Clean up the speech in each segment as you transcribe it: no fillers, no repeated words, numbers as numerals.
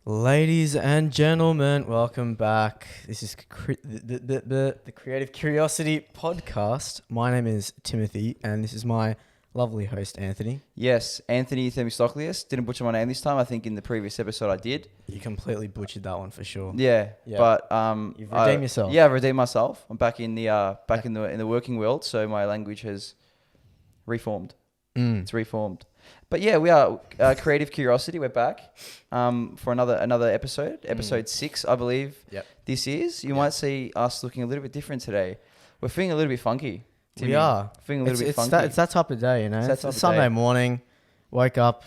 Ladies and gentlemen, welcome back. This is the Creative Curiosity podcast. My name is Timothy, and this is my lovely host, Anthony. Yes, Louie Themistokleous. Didn't butcher my name this time. I think in the previous episode I did. You completely butchered that one for sure. Yeah. But you've redeemed yourself. Yeah, I've redeemed myself. I'm back in the working world, so my language has reformed. It's reformed. But yeah, we are Creative Curiosity. We're back for another episode 6, I believe. Yep. This is. You might see us looking a little bit different today. We're feeling a little bit funky. Timmy. We are. Feeling a little bit funky. It's that type of day, you know. It's a Sunday morning. Woke up,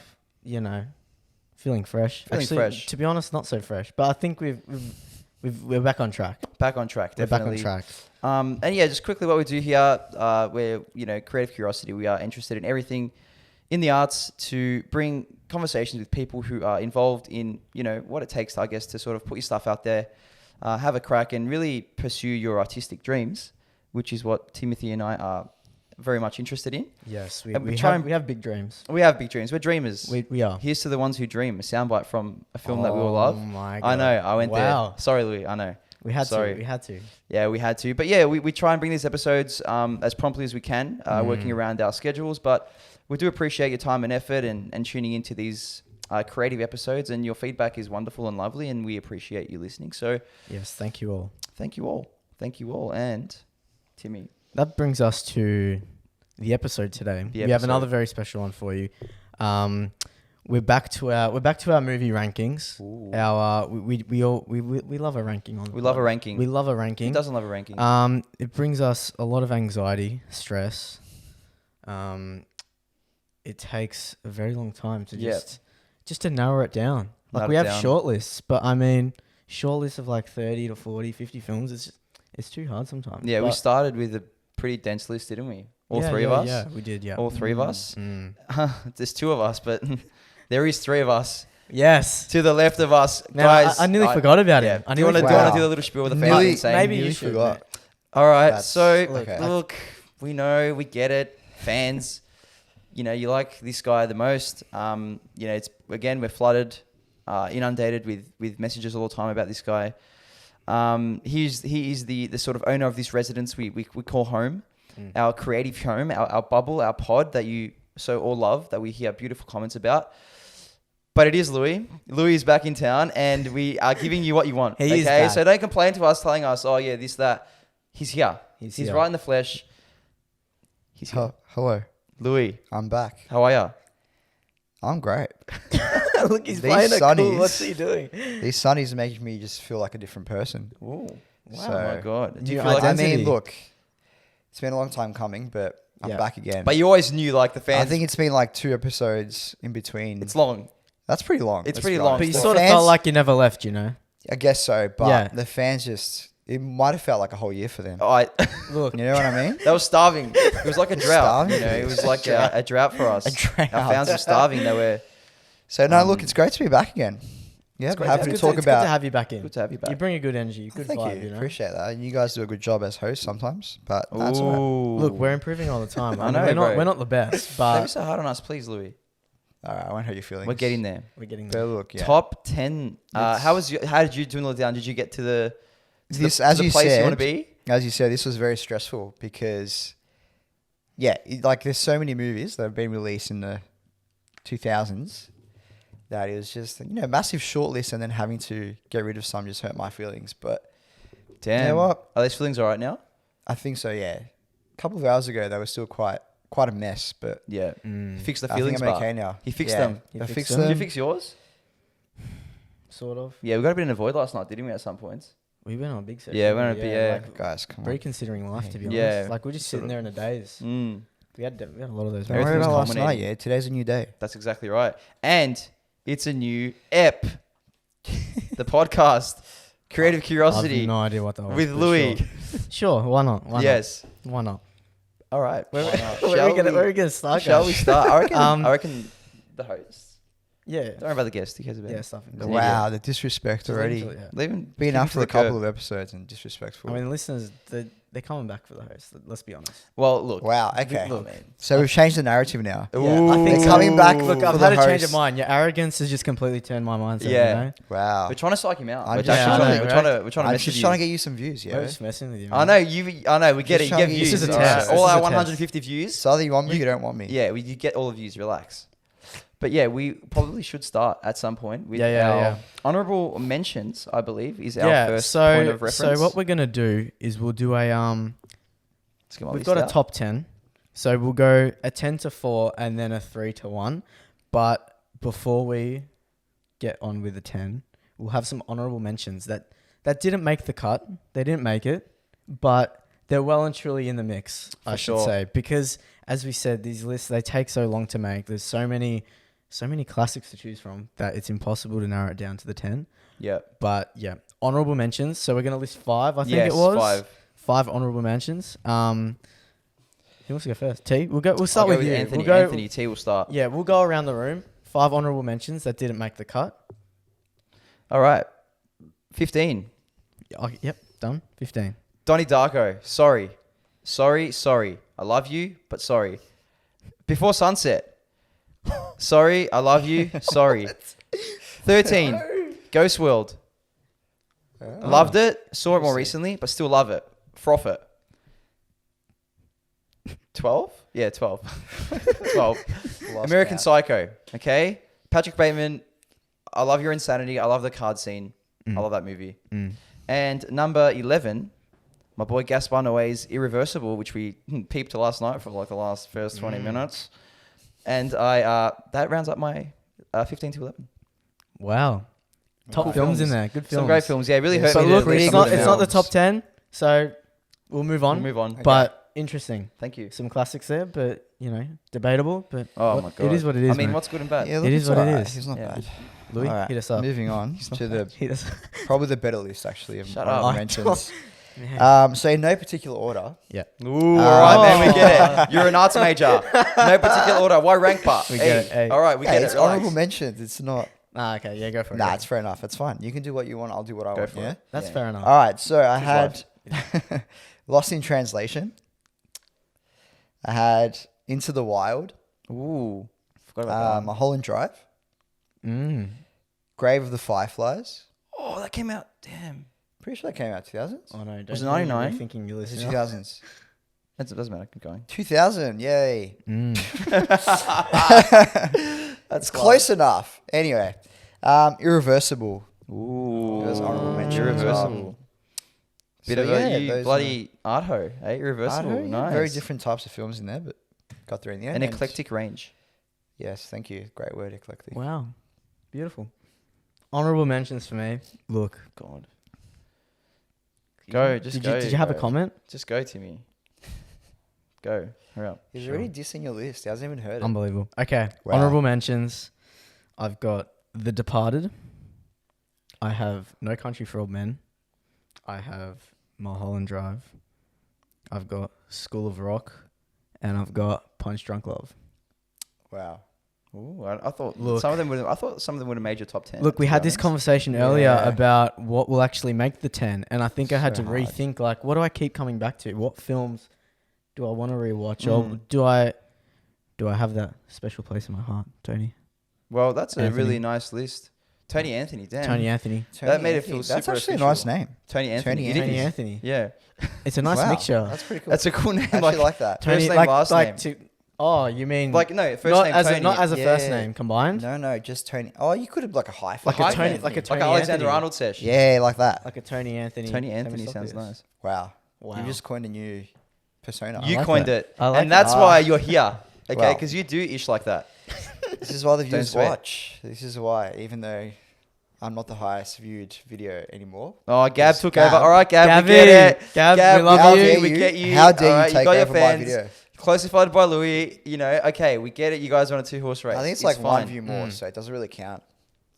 feeling fresh. Fresh. To be honest, not so fresh. But I think we're back on track. Back on track, definitely. We're back on track. And yeah, just quickly what we do here, we're, Creative Curiosity. We are interested in everything in the arts to bring conversations with people who are involved in, what it takes, I guess, to sort of put your stuff out there, have a crack and really pursue your artistic dreams, which is what Timothy and I are very much interested in. Yes, we have big dreams. We have big dreams. We're dreamers. We are. Here's to the ones who dream. A soundbite from a film that we all love. Oh my God. I know. I went there. Sorry, Louie. I know. We had to. Yeah, we had to. But yeah, we try and bring these episodes as promptly as we can, working around our schedules. But we do appreciate your time and effort and tuning into these creative episodes. And your feedback is wonderful and lovely. And we appreciate you listening. So yes, thank you all. Thank you all. Thank you all. And Timmy. That brings us to the episode today. We have another very special one for you. We're back to our movie rankings. Ooh. We love a ranking on. We love a ranking. We love a ranking. Who doesn't love a ranking? It brings us a lot of anxiety, stress. It takes a very long time to just to narrow it down. Like we have shortlists, but I mean shortlists of like 30 to 40, 50 films. It's too hard sometimes. Yeah, we started with a pretty dense list, didn't we? All three of us? Yeah, we did, yeah. All three of us? There's 2 of us, but there is 3 of us. Yes. To the left of us. Now, guys. I nearly forgot about it. Do you want to do the little spiel with the fans? Maybe you forgot. All right, look, we know, we get it. Fans, you like this guy the most. It's again, we're flooded, inundated with messages all the time about this guy. He is the sort of owner of this residence we call home, our creative home, our bubble, our pod that you so all love, that we hear beautiful comments about. But it is Louie. Louie is back in town, and we are giving you what you want. He is back. So don't complain to us, telling us, oh yeah, this, that. He's here. He's here. right in the flesh. He's here. Hello. Louie. I'm back. How are you? I'm great. Look, he's playing it cool. What's he doing? These sunnies are making me just feel like a different person. Ooh. Wow. So, oh my God. Do you feel like I mean, look, it's been a long time coming, but I'm back again. But you always knew, like, the fans. I think it's been like 2 episodes in between. It's long. That's pretty long. It's pretty long. But you sort of felt like you never left, I guess so, but the fans it might have felt like a whole year for them. Look, you know what I mean? They were starving. It was like a drought. Starving? It was like a drought for us. A drought. Our fans were starving. They were. So no, look, it's great to be back again. Yeah, happy to talk about. It's good to have you back in. Good to have you back. You bring a good energy, good Thank vibe. you. Appreciate that. And you guys do a good job as hosts sometimes, but that's all right. Look, we're improving all the time. I know, we're not the best, but don't be so hard on us, please, Louie. All right, I won't hurt your feelings. We're getting there. But look, Top 10. How did you dwindle it down? Did you get to the place you want to be? As you said, this was very stressful because, there's so many movies that have been released in the 2000s that it was just, massive shortlist, and then having to get rid of some just hurt my feelings. But damn, you know what? Are those feelings all right now? I think so. Yeah, a couple of hours ago they were still quite a mess, but yeah, fix the feelings. I think I'm okay now. He fixed them. I fixed them. Did you fix yours? Sort of. Yeah, we got a bit in a void last night, didn't we? At some points. We went on a big session. Yeah, we went on a big. Guys, come on. Reconsidering life, to be honest. Yeah. Like we're just sitting there in a daze. We had a lot of those. Don't worry about last night. Yeah, today's a new day. That's exactly right, and it's a new ep. The podcast, Creative Curiosity. I have no idea what that was. With Louie. Sure, why not? Why not? All right. Where are we gonna start? Shall we start? I reckon the hosts. Yeah. Don't worry about the guest. He cares about stuff. Wow, the disrespect already. Leaving been after a couple of episodes and disrespectful. I mean, listeners, they're coming back for the host. Let's be honest. Well, look. Wow. Okay. Look. So we've changed the narrative now. Yeah, I think They're coming back. Look, I've had a change of mind. Your arrogance has just completely turned my mindset. Yeah. You know? Wow. We're trying to psych him out. I'm We're just trying to I'm message just you. trying to get you some views. I'm Yeah. just messing with you. I Man. know I know. We get Just it. You trying get to get views. This is a all right? test. All This is our a test. 150 views. So either you want me, or you don't want me. Yeah, you get all the views. Relax. But yeah, we probably should start at some point with Yeah. our honorable mentions. I believe is our first point of reference. So what we're gonna do is we'll do a Let's get my We've list got a out. top 10. So we'll go a 10 to 4 and then a 3 to 1. But before we get on with the 10, we'll have some honorable mentions that didn't make the cut. They didn't make it, but they're well and truly in the mix, I should say. Because as we said, these lists, they take so long to make. There's so many classics to choose from that it's impossible to narrow it down to the 10. Yeah. But yeah, honorable mentions. So we're going to list 5, I think Yes, it was. 5. 5 honorable mentions. Who wants to go first? T? We'll start I'll go with you. Anthony. We'll go, Anthony T will start. Yeah, we'll go around the room. 5 honorable mentions that didn't make the cut. All right. 15. Yep, done. 15. Donnie Darko. Sorry. I love you, but sorry. Before Sunset. Sorry, I love you. Sorry. 13. Ghost World. Loved it. Saw it more recently, but still love it. Froth it. 12? Yeah, 12. 12. American Psycho. Okay? Patrick Bateman. I love your insanity. I love the card scene. I love that movie. And number 11, my boy Gaspar Noé's Irreversible, which we peeped to last night for like the first 20 minutes. And that rounds up my 15 to 11. Wow. Top films in there. Good films. Some great films. Yeah, it really hurt So me. look, to list it's some of not them the out. top 10, so we'll move on. We'll move on. But interesting. Thank you. Some classics there, but, debatable. But Oh my God. it is what it is, I mean, man. what's good and bad? Yeah, look, It is it's what it alright. is. He's not Yeah. bad. Louis, All right, hit us up. Moving on to the Hit us. probably the better list actually of Shut honorable up. mentions. Man. So in no particular order. Yeah. Ooh, all right, man, we get it. You're an arts major. No particular order. Why rank part? We get it, hey. All right, we Yeah, get it's it. Relax. honorable mentions. It's not. Okay, yeah, go for it. Nah, go it's fair enough. It's fine. You can do what you want. I'll do what I Go want. for Yeah. it. That's Yeah. fair enough. All right. So I Just had Lost in Translation. I had Into the Wild. Ooh, forgot about that. Mulholland Drive. Grave of the Fireflies. Oh, that came out. Damn. Pretty sure that came out 2000s. Oh no, don't Was it you be 99? Thinking you It's listen. 2000s. It doesn't matter. Keep going. 2000. Yay. That's Close enough. Anyway, Irreversible. Ooh, Those honorable mentions. Irreversible. Bit So of yeah, a you those bloody art ho, eh? Irreversible. Arto, yeah, Nice. very different types of films in there, but got there in the end. An and- eclectic range. Yes, thank you. Great word, eclectic. Wow, beautiful. Honorable mentions for me. Look, God. Go. Just go. Did you have a go. comment? Just go to me. Go. Hurry up. He's already dissing your list. He hasn't even heard it. Unbelievable. Okay, Wow. honorable mentions. I've got The Departed. I have No Country for Old Men. I have Mulholland Drive. I've got School of Rock, and I've got Punch Drunk Love. Wow. Ooh, I thought Look. some of them would. I thought some of them would have made your top 10. Look, we to be had this honest. conversation earlier Yeah. about what will actually make the 10, and I think I had So to hard. rethink, like, what do I keep coming back to? What films do I want to rewatch, or do I have that special place in my heart, Tony? Well, that's a Anthony. really nice list. Tony Anthony, damn. Tony Anthony. That made it feel That's super actually official. a nice name. Tony Anthony. Tony It Tony is. Anthony. Yeah. It's a nice Wow, mixture. That's pretty cool. That's a cool name. I actually Like, like that. Tony- Tony, name, like, last like name. you mean like no, first not name as Tony. a not as a first Yeah. name combined, No, just Tony. Oh, you could have like a hyphen. like a Hyphen. Tony, like a Tony like Alexander Anthony. Arnold sesh. Yeah, like that. like a Tony Anthony. Tony Anthony sounds Themistokleous. nice. Wow. Wow. You just coined a new persona. You like coined that. it, I like and that's that. why you're here. Okay, Wow. because you do ish like that. This is why the viewers sweat. watch. This is why, even though I'm not the highest viewed video anymore. Oh, Gab It's took Gab. over. All right, Gab, Gabby, we get it. Gab, we love How you. dare We you? get you. How dare All you right, take got your over my fans. video? Classified by Louie. You know, okay, we get it. You guys want a 2-horse race. I think it's like fine. one view more, so it doesn't really count.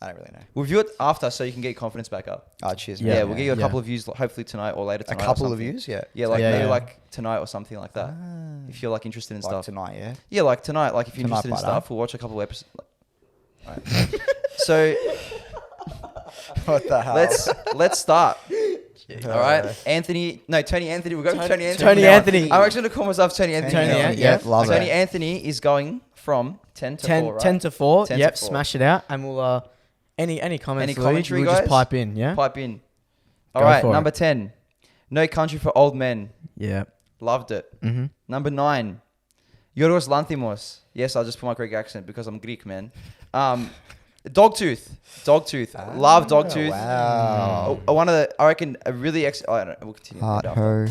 I don't really know. We'll view it after so you can get your confidence back up. Oh, cheers. Yeah, man. we'll get you a Yeah. couple of views hopefully tonight or later a tonight. or couple of something. views. Yeah. Yeah, like Yeah, maybe yeah. like tonight or something like that. If you're like interested in Like stuff. tonight, yeah. Yeah, like tonight. Like if you're Tonight, interested in butter. stuff, we'll watch a couple of episodes. So What the hell? let's start. All right, Tony Anthony. We'll go with Tony Anthony. Tony Anthony. I'm actually going to call myself Tony Anthony. Love it. Tony Anthony is going from 10 to 4, right? 10 to 4. 10 Yep, to 4. smash it out. And we'll, any comments, Any Louie, commentary, we'll guys? just pipe in, yeah? Pipe in. All Go right, for it. number 10. No Country for Old Men. Yeah. Loved it. Mm-hmm. Number 9. Yorgos Lanthimos. Yes, I'll just put my Greek accent because I'm Greek, man. Dogtooth. Love Dogtooth. Wow. One of the, I reckon, a really I don't know. We'll continue. Heart-ho.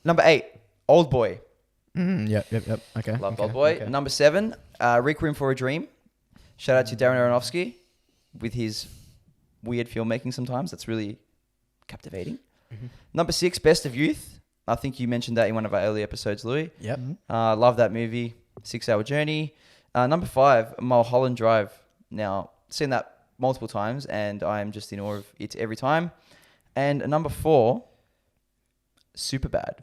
Number 8. Old Boy. Mm-hmm. Yep. Okay. Loved okay. Old Boy. Okay. Number 7. Requiem for a Dream. Shout out to Darren Aronofsky with his weird filmmaking sometimes. That's really captivating. Mm-hmm. Number 6. Best of Youth. I think you mentioned that in one of our early episodes, Louie. Yep. Love that movie. 6-hour journey. Number 5, Mulholland Drive. Now, seen that multiple times, and I am just in awe of it every time. And number 4, Superbad.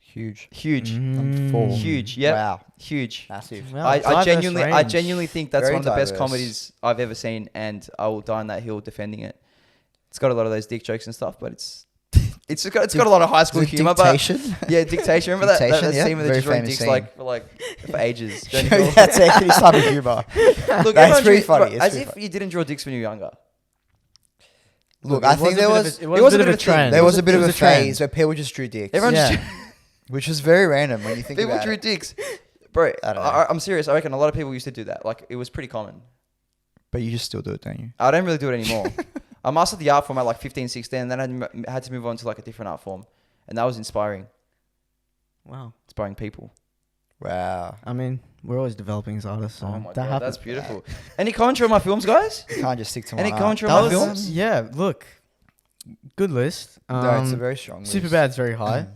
Huge. Mm. 4. Huge. Yeah. Wow. Huge. Massive. Wow, I diverse genuinely range. think that's Very one of the best diverse. comedies I've ever seen, and I will die on that hill defending it. It's got a lot of those dick jokes and stuff, but it's got a lot of high school humor. Dictation? But yeah, Dictation. Remember that Dictation, that yeah. scene where they're Very just running famous dicks scene. for ages. That's any type of humor. Look, That's everyone pretty drew- funny. It's As pretty if funny. you didn't draw dicks when you were younger. Look, It I think there was It was a bit of a trend. there was a bit of a trend. phase where people just drew dicks. Everyone Yeah. just Which was very random when you think people about drew it. dicks, bro. I don't know. I'm serious. I reckon a lot of people used to do that. Like, it was pretty common. But you just still do it, don't you? I don't really do it anymore. I mastered the art form at like 15, 16, and then I had to move on to like a different art form, and that was inspiring people. Wow. I mean, we're always developing as artists. So Oh my that god, happens. that's beautiful. Any commentary on my films, guys? You can't just stick to one Any art. commentary That on my was, films? yeah, look. Good list. No, it's a very strong list. Superbad's very high.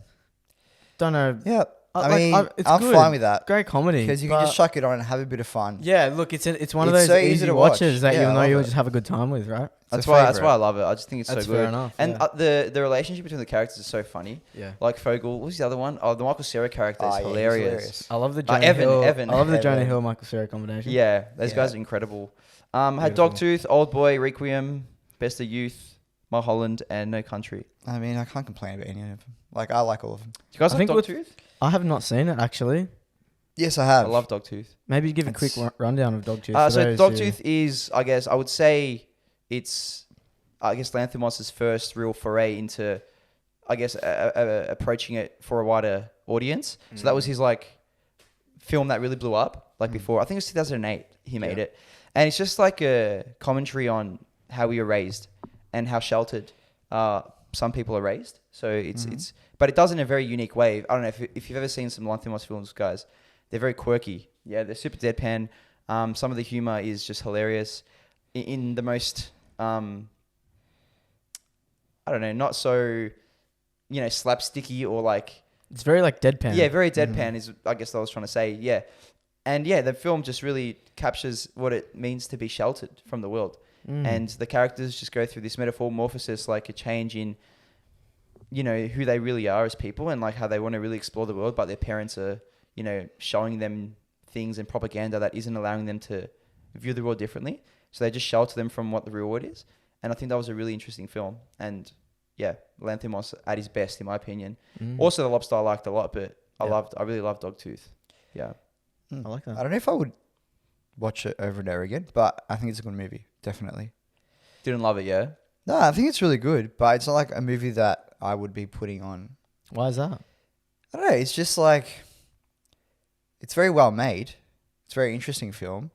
Don't know. Yeah. I like, mean, it's I'm good. fine with that. Great comedy. Because you can just chuck it on and have a bit of fun. Yeah, look, it's one of It's those so easy easy to watch. watches that Yeah, I you'll know love you'll it. just have a good time with, right? It's That's a why favourite. I love it. I just think it's That's so fair good. enough, And yeah. the relationship between the characters is so funny. Yeah. Like Fogel, what's the other one? Oh, the Michael Cera character is Oh, yeah, he's hilarious. I love the Jonah Evan, Hill. Evan. I love the Jonah Evan. Hill Michael Cera combination. Yeah, those Yeah. guys are incredible. Had Beautiful. Dogtooth, Old Boy, Requiem, Best of Youth, Mulholland, and No Country. I mean, I can't complain about any of them. Like, I like all of them. Do you guys I like think with- Dogtooth? I have not seen it actually. Yes, I have. I love Dogtooth. Maybe give a quick It's- rundown of Dogtooth. for So those who- Dogtooth is, I guess, I would say it's, Lanthimos' first real foray into, I guess, approaching it for a wider audience. So that was his like film that really blew up. Like before, I think it was 2008 he made it, and it's just like a commentary on how we were raised and how sheltered some people are raised. So it's but it does in a very unique way. I don't know if you've ever seen some Lanthimos films, guys. They're very quirky. Yeah, they're super deadpan. Some of the humor is just hilarious in the most, I don't know, not so, slapsticky or like, it's very like deadpan. yeah, very deadpan is, I guess, what I was trying to say. Yeah. And yeah, the film just really captures what it means to be sheltered from the world. And the characters just go through this metamorphosis, like a change in, who they really are as people and like how they want to really explore the world, but their parents are, showing them things and propaganda that isn't allowing them to view the world differently. So they just shelter them from what the real world is. And I think that was a really interesting film. And yeah, Lanthimos at his best, in my opinion. Also, The Lobster I liked a lot, but I really loved Dogtooth. Yeah. I like that. I don't know if I would watch it over and over again, but I think it's a good movie. Definitely. Didn't love it, yeah? No, I think it's really good, but it's not like a movie that I would be putting on. Why is that? I don't know. It's just like, it's very well made. It's a very interesting film.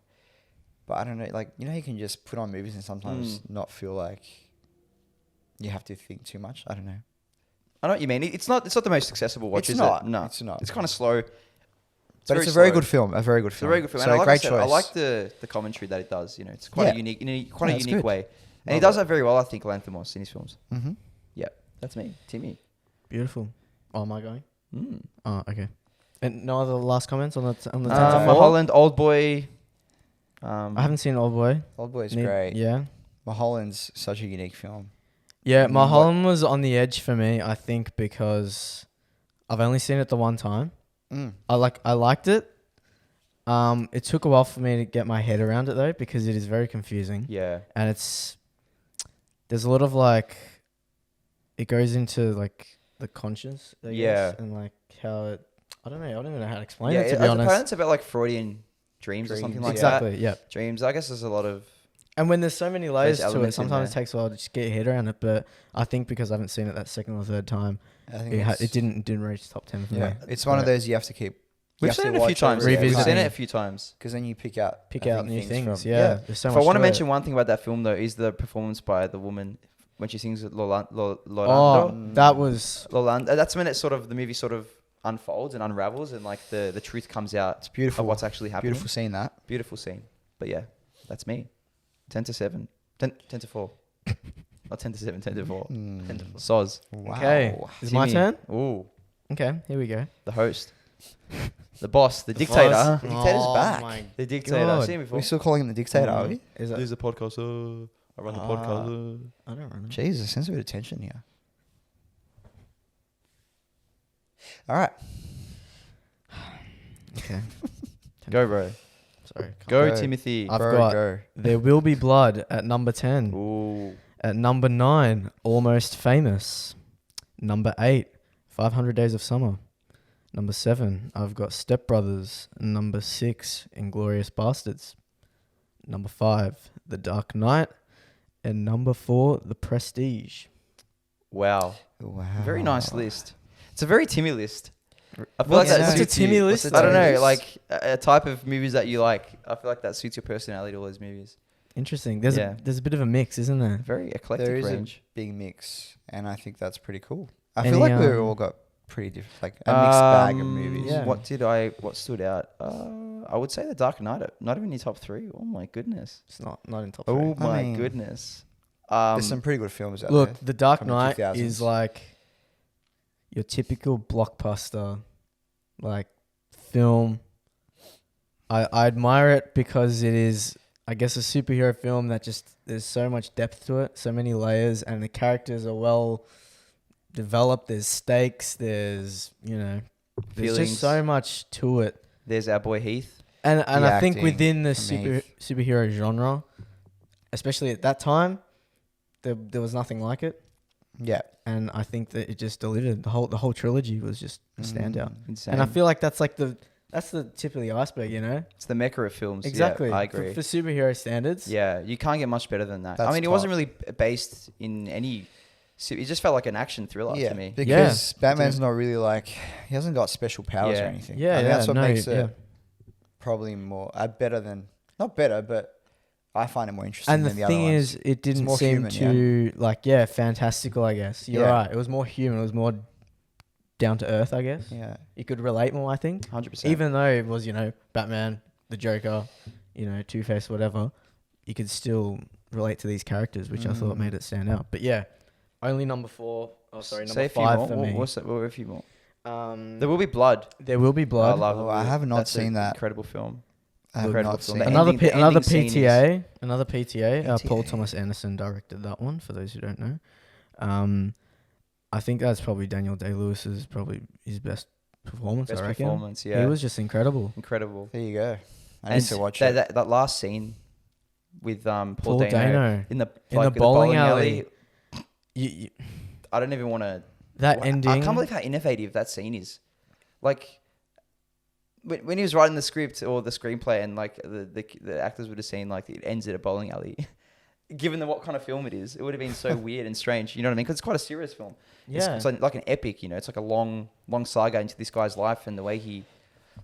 But I don't know, like, you can just put on movies and sometimes not feel like you have to think too much. I don't know. I know what you mean. It's not the most accessible watch, It's is not. it? No. It's not. It's kind of slow. But it's a very slow. good film. A very good It's a film. very good film. So And like great I said, choice. I like the commentary that it does. It's quite a unique, quite a it's unique good. way. And he Love does it. that very well, I think, Lanthimos in his films. Mm-hmm. Yeah, that's me, Timmy. Beautiful. Oh, am I going? Mm. Oh, okay. And no other last comments on the 10 to 4? Mulholland, Old Boy. I haven't seen Old Boy. Old Boy's Need- great. Yeah. Mulholland's such a unique film. Yeah, Mm, Mulholland was on the edge for me, I think, because I've only seen it the one time. I liked it. It took a while for me to get my head around it though, because it is very confusing. Yeah. And there's a lot of like it goes into like the conscience, I Yeah. guess, and like how it. I don't know. I don't even know how to explain Yeah, it, to be honest. apparently it's about like Freudian dreams or something like Exactly. that. Yeah. Dreams. I guess there's a lot of. And when there's so many layers to it, elements in sometimes it there. takes a while to just get your head around it. But I think because I haven't seen it that second or third time, I think it didn't reach top 10 for me. Yeah, it's one of those you have to keep. We've seen it a few times. We've Revisiting. seen it a few times. because then you pick out New things. from- Yeah. There's so If much I want to to mention it. one thing about that film, though, is the performance by the woman when she sings Lolando. Oh, that was Lolando. That's when it sort of the movie sort of unfolds and unravels, and like the truth comes out. It's beautiful. Of what's actually happening. Beautiful scene that. Beautiful scene. But yeah, that's me. 10-7. 10 to 4. Not 10-7. 10 to 4. 10 to 4. Soz. Wow. Okay. Is my turn? Ooh. Okay, here we go. The host. The boss. The dictator. boss. The dictator's Oh back. my The dictator. God. I've seen him before. We're still calling him the dictator, are we? Is it? This is the podcast. I run the podcast. I don't remember. Jeez, a sense of attention here. All right. Okay. Go, bro. Sorry. Go, Go. Timothy. I've Bro, got go. There Will Be Blood at number 10. Ooh. At number 9, Almost Famous. Number 8, 500 Days of Summer. Number 7, I've got Step Brothers. Number 6, Inglourious Bastards. Number 5, The Dark Knight. And number 4, The Prestige. Wow. Wow. Very nice list. It's a very Timmy list. I feel What's like that a suits Timmy you. list? I don't know, Timmy like a type of movies that you like. I feel like that suits your personality, all those movies. Interesting. There's Yeah. there's a bit of a mix, isn't there? Very eclectic There is range. a big mix, and I think that's pretty cool. I Any, feel like we've all got pretty different, like a mixed bag of movies. Yeah. What stood out? I would say The Dark Knight. Not even in your top 3. Oh my goodness. It's not in top 3. Oh I my mean, goodness. There's some pretty good films out Look, there. The Dark from the Knight 2000s. is like your typical blockbuster, like film. I admire it because it is, I guess, a superhero film that just there's so much depth to it, so many layers, and the characters are well developed. There's stakes. There's there's Feelings. just so much to it. There's our boy Heath. And The I think acting within the from Heath. superhero genre, especially at that time, there was nothing like it. Yeah. And I think that it just delivered. The whole trilogy was just a standout. Insane. And I feel like that's like that's the tip of the iceberg, it's the mecca of films. Exactly. Yeah, I agree. For superhero standards. Yeah, you can't get much better than that. That's I mean, it wasn't top. really based in any. It just felt like an action thriller Yeah, to me. because Batman's not really like, he hasn't got special powers or Yeah. anything. Yeah, And that's what makes yeah. it probably more better than, not better, but I find it more interesting And the than the other thing ones. is, it didn't more seem human, to fantastical, I guess. You're Yeah. right. It was more human. It was more down to earth, I guess. Yeah. You could relate more, I think. 100%. Even though it was, Batman, the Joker, Two-Face, whatever, you could still relate to these characters, which I thought made it stand out. But yeah, only number 4. Oh, sorry, Say number a few 5 more. for me. What were a few more? There There Will Be Blood. Will Be Blood. I love it. I have not That's seen an that. Incredible film. I have Incredible not film. seen The it. Another ending- the another ending scene PTA, another PTA. Paul PTA. Thomas Anderson directed that one. For those who don't know, I think that's probably Daniel Day-Lewis's probably his best performance. Best I reckon performance, yeah. he was just incredible. Incredible. There you go. I need And to watch that, it. that last scene with Paul Paul Dano Dano in the in like, the bowling alley. alley. You, I don't even want to. that ending. I can't believe how innovative that scene is. Like when he was writing the script or the screenplay, and like the actors would have seen like it ends at a bowling alley. Given what kind of film it is, it would have been so weird and strange. You know what I mean? Because it's quite a serious film. Yeah. It's like an epic. It's like a long saga into this guy's life and the way he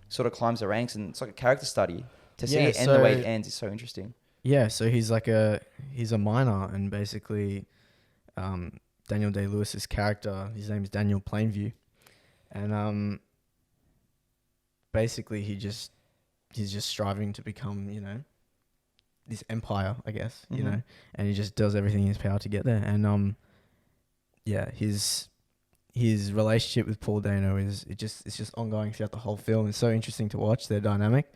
sort of climbs the ranks, and it's like a character study. To see Yeah, it end the way so- it ends is so interesting. Yeah, so he's a miner, and basically, Daniel Day-Lewis's character, his name is Daniel Plainview, and basically he's just striving to become this empire, I guess, Mhm. and he just does everything in his power to get there, and his relationship with Paul Dano it's just ongoing throughout the whole film. It's so interesting to watch their dynamic.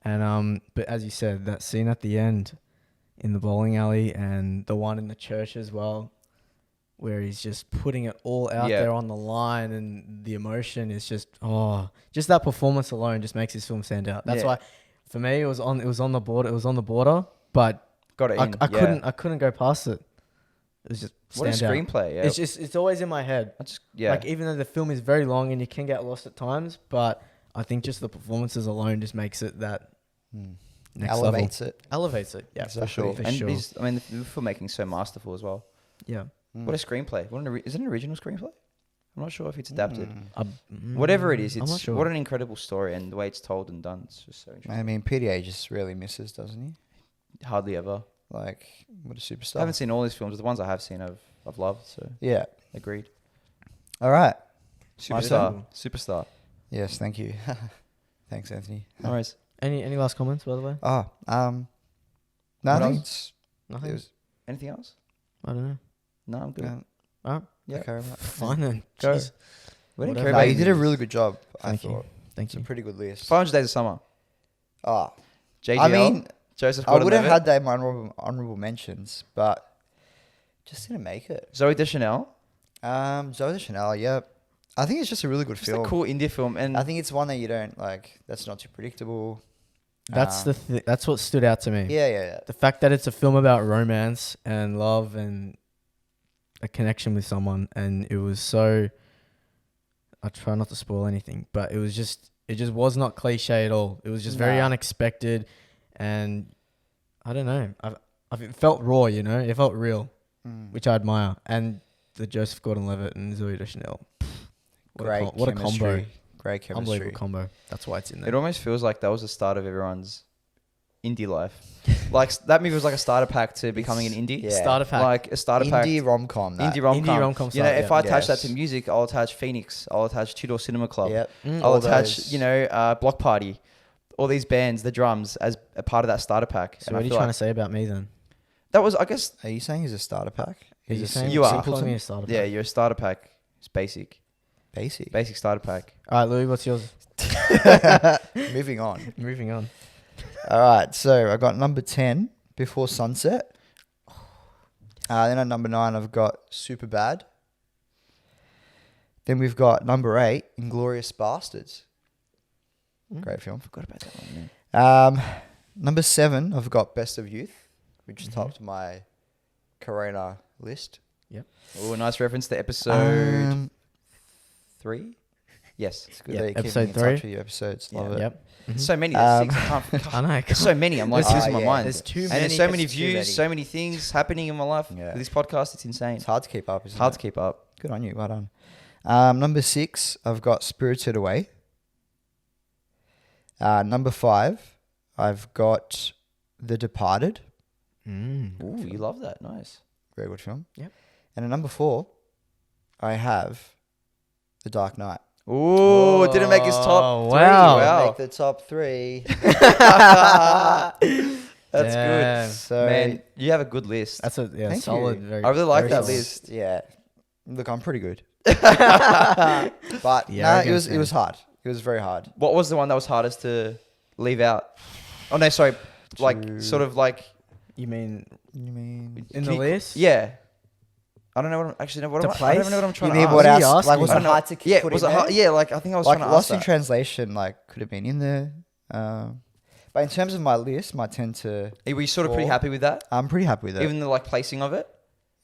And but as you said, that scene at the end in the bowling alley and the one in the church as well, where he's just putting it all out Yeah. there on the line, and the emotion is just that performance alone just makes this film stand out. That's Yeah. why for me it was on the border, but Got it in. I couldn't go past it. It was just What a stand out. screenplay! Yeah, It's always in my head. Like even though the film is very long and you can get lost at times, but I think just the performances alone just makes it that next Elevates level. it. Elevates it. Yeah, for sure. For And sure. the filmmaking's so masterful as well. Yeah. What a screenplay! Is it an original screenplay? I'm not sure if it's adapted. Mm. Whatever it is, I'm it's not sure. what an incredible story, and the way it's told and done, it's just so interesting. I mean, PDA just really misses, doesn't he? Hardly ever. Like, what a superstar. I haven't seen all his films. The ones I have seen, I've loved. So Yeah. agreed. All right. Superstar. Yes, thank you. Thanks, Anthony. No worries. Any last comments, by the way? Oh, no, I think it's Nothing. it was Anything else? I don't know. No, I'm good. Alright. Yeah. okay. Fine then. Go. Jeez. We didn't Whatever. care No, about you did a movies. really good job. Thank I you. thought. Thank It's a you. pretty good list. 500 Days of Summer. Oh, JGL. I mean, Joseph I would have Gordon-Levitt. had that in my honorable mentions, but just didn't make it. Zoe Deschanel. Zoe Deschanel, yep. I think it's just a really good Just film. a cool indie film, and I think it's one that you don't like. That's not too predictable. That's that's what stood out to me. Yeah. The fact that it's a film about romance and love and a connection with someone, and it was so. I try not to spoil anything, but it just was not cliche at all. It was just very unexpected, and I don't know. It felt raw, you know. It felt real, which I admire. And the Joseph Gordon-Levitt and Zoe Deschanel. What a combo! Great chemistry. Unbelievable combo. That's why it's in there. it almost feels like that was the start of everyone's indie life. Like that movie was like a starter pack to becoming an indie. Yeah. Starter pack. Like a starter pack. Indie rom-com. Indie rom-com. Indie rom-com You know, style, if yeah. I attach Yes. that to music, I'll attach Phoenix. I'll attach Two Door Cinema Club. Yep. I'll All attach, those- Block Party. All these bands, the drums, as a part of that starter pack. So And what I are you feel trying like to say about me then? that was, I guess, Are you saying he's a starter pack? Are you saying You are. calling me a starter yeah, pack? you're a starter pack. It's basic. Basic. Starter pack. All right, Louie, what's yours? Moving on. Moving on. All right. So I got number 10, Before Sunset. Then at number 9, I've got Super Bad. Then we've got number 8, Inglourious Bastards. Great film. Forgot about that one, man. Number 7, I've got Best of Youth, which topped my Corona list. Oh, nice reference to episode 3. Yes. It's good Yeah, that you keep episode me in 3. touch with your episodes. Love it. Yep. So many. There's 6. I can't. I know. There's so many. I'm like There's- losing my yeah, mind. there's too And many. there's so many It's too views, many. so many things happening in my life. Yeah. With this podcast, it's insane. It's hard to keep up, isn't Hard it? to keep up. Good on you. Well done. Number 6, I've got Spirited Away. Number 5, I've got The Departed. Ooh, you love that. Nice. Very good film. Yep. And at number 4, I have The Dark Knight. Ooh, it didn't make his top 3. wow. Wow. Make the top 3. That's Damn. good. So, Man, you have a good list. That's a Thank solid. you. Very, I really like very that solid. list. yeah. Look, I'm pretty good. But Yeah, no, it was hard. It was very hard. What was the one that was hardest to leave out? Oh, no, sorry. Like, To- sort of like... You mean You mean in the you- list? Yeah. I don't know what I'm... Actually, no, what To am I don't even know what I'm place? trying you to mean ask. what What are you else? Like, asking? was I it don't know. hard to Yeah, put was in it hard? there? Yeah, like, I think I was Like trying to Lost ask in that. Translation, like, could have been in there. But in terms of my list, my 10 to... Were you sort of pretty 4, happy with that? I'm pretty happy with it. Even the, like, placing of it?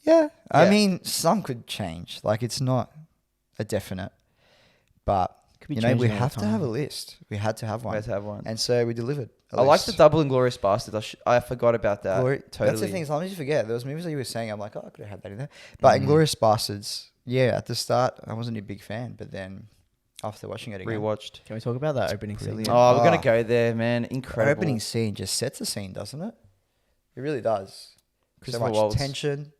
Yeah. I Yeah. mean, some could change. Like, it's not a definite. But, Could be you know, we changing all the have to have a time. list. We had to have We one. had to have one. And so we delivered. a I like the list. double Inglourious Bastards. I forgot about that. Totally. That's the thing. Sometimes you forget. There was movies that you were saying, I'm like, oh, I could have had that in there. But Inglourious Bastards, yeah, at the start, I wasn't a big fan. But then after watching it again, Rewatched. Can we talk about that opening scene? Brilliant. Oh, we're going Oh. to go there, man. the Incredible. opening scene just sets the scene, doesn't it? It really does. Christopher So much Waltz. tension.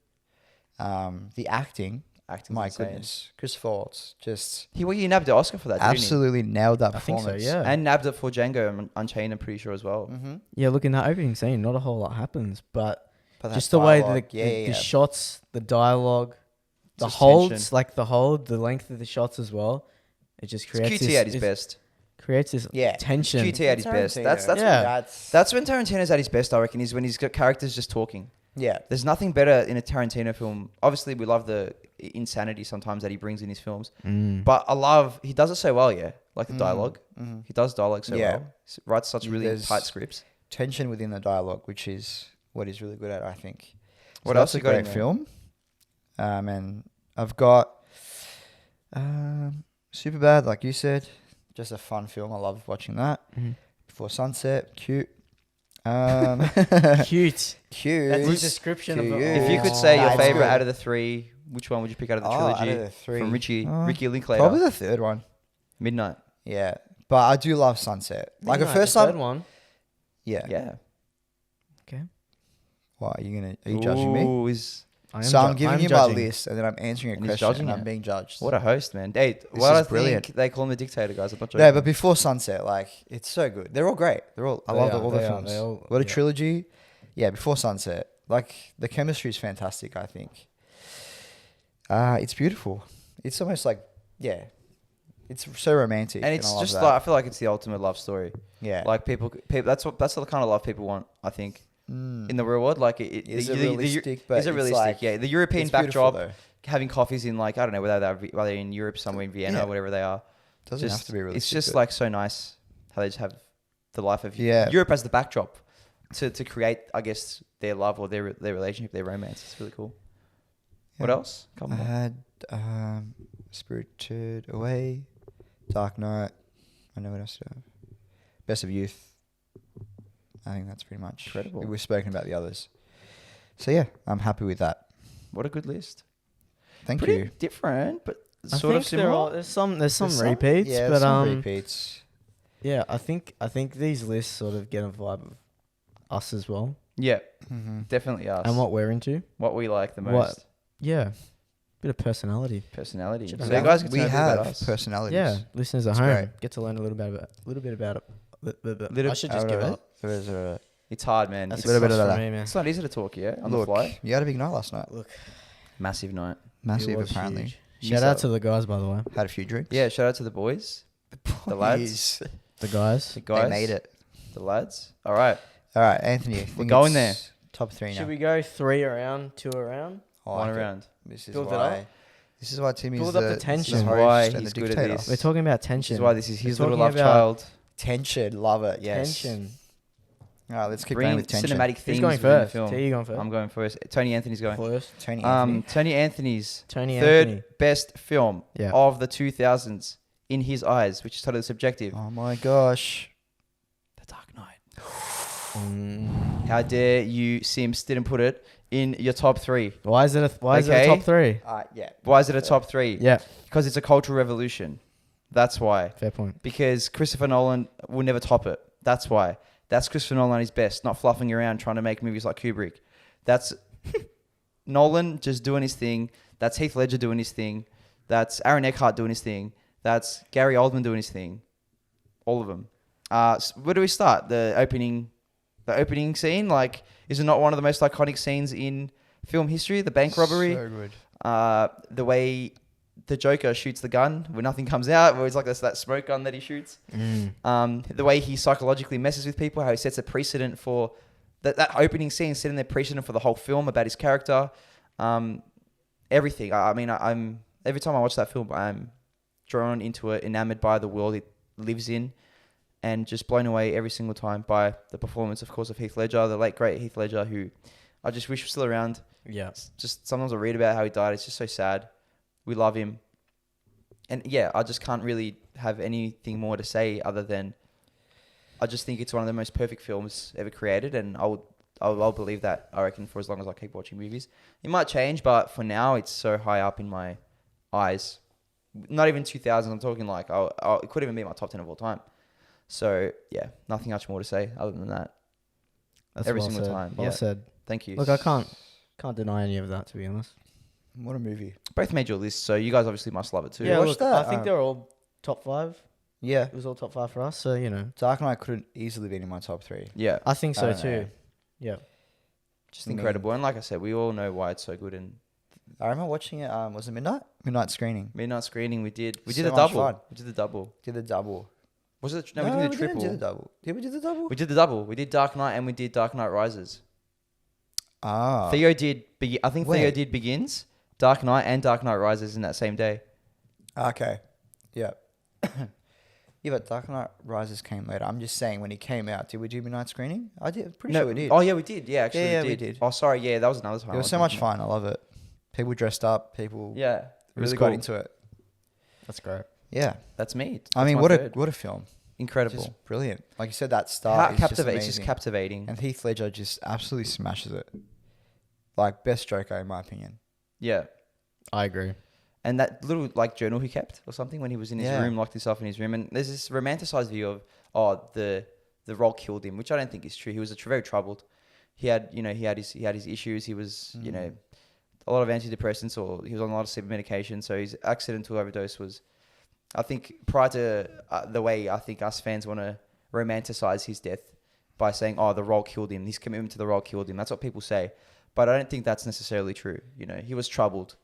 The acting, Acting's my insane. goodness. Christopher Waltz just He nabbed the Oscar for that, didn't absolutely nailed that I think so, performance. yeah. he? And nabbed it for Django Unchained, I'm pretty sure, as well. Mm-hmm. Yeah, look, in that opening scene, not a whole lot happens, but But just the way dialogue, the shots, the dialogue, the Just holds, tension. like the length of the shots as well, it just It's creates QT at his best. creates this Yeah. tension. QT at his best. That's Yeah. that's when Tarantino's at his best, I reckon, is when he's got characters just talking. yeah. There's nothing better in a Tarantino film. Obviously, we love the insanity sometimes that he brings in his films. But he does it so well, yeah. Like the dialogue. He does dialogue so Yeah. well. He writes such really There's- tight scripts. Tension within the dialogue, which is what he's really good at, I think. What So else that's a you got in great there? film. And I've got Superbad, like you said, just a fun film. I love watching that. Before Sunset, cute. Cute. Cute. That's the description of it. If you could say your Nah, it's favorite good. out of the three, which one would you pick out of the trilogy? Out of the three. From Ricky Linklater. Probably the third one. Midnight. Yeah. But I do love Sunset. Like the Midnight, first third time. one. Yeah. Yeah. Okay. Why are you judging me? Ooh, I'm giving you judging. my list, and then I'm answering a And he's question, judging and I'm it. being judged. what a host, man. Hey, This why do I is brilliant. think they call him the dictator, guys? I'm not joking. No, but before Sunset, like it's so good. They're all great. I love all the films. What a trilogy. Yeah, Before Sunset. Like the chemistry is fantastic. I think. It's beautiful. It's almost like it's so romantic, and it's I love just that. like I feel like it's the ultimate love story. Yeah, Like people. That's the kind of love people want. I think in the real world, like Is it realistic? But is it it's realistic? like- Yeah, the European it's beautiful, backdrop, though. having coffees in like I don't know whether they're in Europe somewhere in Vienna Yeah. or whatever they are. Doesn't have to be realistic. It's just but- like so nice how they just have the life of Yeah. Europe as the backdrop to create, I guess, their love or their relationship, their romance. It's really cool. What Yeah. else? I Couple more. had Spirited Away, Dark Knight. I know what else to have. Best of Youth. I think that's pretty much Incredible. We've spoken about the others. So yeah, I'm happy with that. What a good list. Thank Pretty you. different, but I sort of think there are- similar. there's some There's repeats, yeah, but some repeats. yeah, I think these lists sort of get a vibe of us as well, Yeah, Mm-hmm. definitely us. and what we're into. What we like the most. What- Yeah, bit of personality. Personality. Should So have you that. guys get to We know a bit about have us. personalities. Yeah, listeners at It's home great. get to learn a little bit about it. Little- I should just give up. It's hard, man. That's It's, little bit of for that. me, man. it's not easy to talk, yeah, on the Look, fly. you had a big night last night. Massive night. Massive, It was apparently. huge. You Shout saw out it. to the guys, by the way. Had a few drinks. Yeah, shout out to the boys. The lads. Boys. The guys. The guys. They made it. The lads. All right. All right, Anthony. I think going it's Top three now. Should we go 3 around, 2 around? I One like it. around. This is Build it why. up. This is why Timmy's Build up the the tension. the This is host why and he's the good at dictator. this. We're talking about This tension. is why this is his We're little talking love about child. Tension, love it. Yes. Tension. All right, let's keep Bring going with tension. cinematic Who's themes going within the first? film. T, you going first? I'm going first. Tony Anthony's going. First. Tony Anthony. Tony Anthony's Tony third Anthony. best film Yeah. of the 2000s in his eyes, which is totally subjective. Oh my gosh. The Dark Knight. Mm. How dare you, Sims, didn't put it in your top three? Why is it a Okay. top 3? Yeah. Why is it a top three? Yeah. Because it's a cultural revolution. That's why. Fair point. Because Christopher Nolan will never top it. That's why. That's Christopher Nolan at his best, not fluffing around trying to make movies like Kubrick. That's Nolan just doing his thing. That's Heath Ledger doing his thing. That's Aaron Eckhart doing his thing. That's Gary Oldman doing his thing. All of them. Where do we start? The opening scene? Like, is it not one of the most iconic scenes in film history? The bank robbery. So good. The way the Joker shoots the gun where nothing comes out, where it's like that smoke gun that he shoots. The way he psychologically messes with people, how he sets a precedent for that opening scene, setting the precedent for the whole film about his character. Everything. I'm every time I watch that film, I'm drawn into it, enamored by the world it lives in, and just blown away every single time by the performance, of course, of Heath Ledger, the late great Heath Ledger, who I just wish was still around. Yeah. Just sometimes I read about how he died. It's just so sad. We love him. And yeah, I just can't really have anything more to say other than I just think it's one of the most perfect films ever created, and I'll believe that, I reckon, for as long as I keep watching movies. It might change, but for now, it's so high up in my eyes. Not even 2000s, I'm talking like, it could even be my top 10 of all time. So yeah, nothing much more to say other than that. That's Every well single said. time, Well yeah. said. Thank you. Look, I can't deny any of that, to be honest. What a movie. Both made your list, so you guys obviously must love it too. Yeah, watched look, that? I think they're all top 5. Yeah. It was all top 5 for us, so, you know. Dark Knight couldn't easily be in my top 3. Yeah. I think I so, don't too. know. Yeah. Just incredible. And like I said, we all know why it's so good. And I remember watching it. Was it midnight? Midnight screening. midnight screening, we did So the much double. fun. We did the double. Did the double. Was it? No, we did the triple. Didn't do the double. Did we do the double? We did the double. We did Dark Knight and we did Dark Knight Rises. Ah. Theo did. I think Theo Where? did Begins, Dark Knight, and Dark Knight Rises in that same day. Okay. Yeah. Yeah, but Dark Knight Rises came later. I'm just saying, when he came out, did we do midnight screening? I did. Pretty sure we did. Oh yeah, we did. Yeah, actually, Yeah, we we did. did. Oh, sorry. Yeah, that was another time. It was so much fun. I love it. People dressed up. People Yeah, really got into it. That's great. Yeah. That's me. I mean, what a film. Incredible. Just brilliant. Like you said, that start is just amazing. It's just captivating. And Heath Ledger just absolutely smashes it. Like, best Joker, in my opinion. Yeah. I agree. And that little, like, journal he kept or something when he was in his room, locked himself in his room. And there's this romanticized view of, the role killed him, which I don't think is true. He was very troubled. He had his issues. He was, a lot of antidepressants, or he was on a lot of sleep medication. So his accidental overdose was, I think, prior to the way I think us fans want to romanticize his death by saying, oh, the role killed him. His commitment to the role killed him. That's what people say. But I don't think that's necessarily true. He was troubled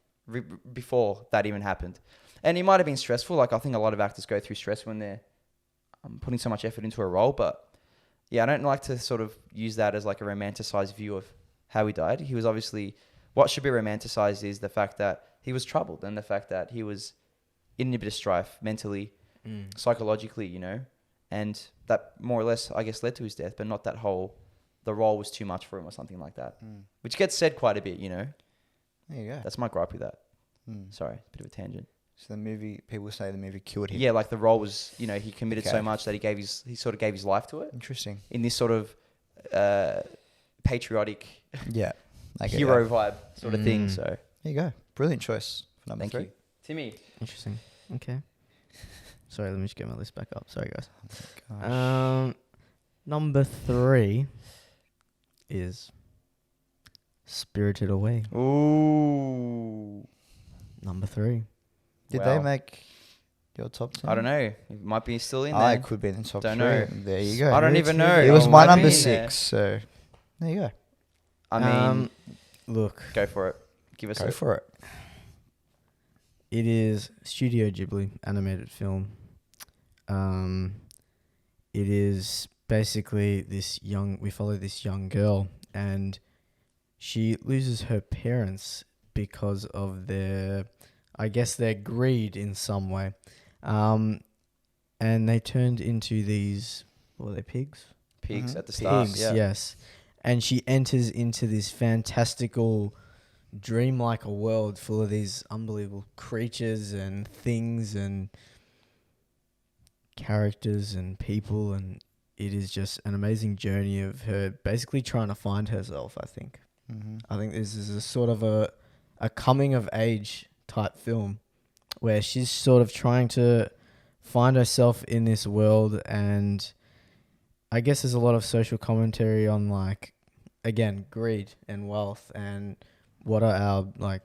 before that even happened. And it might have been stressful. Like, I think a lot of actors go through stress when they're putting so much effort into a role. But yeah, I don't like to sort of use that as like a romanticized view of how he died. He was obviously, what should be romanticized is the fact that he was troubled and the fact that he was in a bit of strife mentally, psychologically, and that more or less, I guess, led to his death, but not that the role was too much for him or something like that, which gets said quite a bit, There you go. That's my gripe with that. Sorry, bit of a tangent. So people say the movie killed him. Yeah, like the role was, he committed so much that he sort of gave his life to it. Interesting. In this sort of patriotic, hero vibe sort of thing. So there you go. Brilliant choice for number 3. Thank you, Timmy. Interesting. Okay. Sorry, let me just get my list back up. Sorry, guys. Oh Number 3 is Spirited Away. Ooh. Number 3. Did they make your top 10? I don't know. It might be still in there. It could be in the top 3. Don't know. There you go. I don't even know. It was It my might be number in 6. So there you go. I mean, look. go for it. Give us Go for it. It is Studio Ghibli animated film. It is basically we follow this young girl, and she loses her parents because of their greed in some way. And they turned into these, what are they, pigs? Pigs at the start. Pigs, yes. And she enters into this fantastical, dreamlike a world full of these unbelievable creatures and things and characters and people, and it is just an amazing journey of her basically trying to find herself, I think. I think this is a sort of a coming of age type film where she's sort of trying to find herself in this world, and I guess there's a lot of social commentary on, like, again, greed and wealth and what are our, like,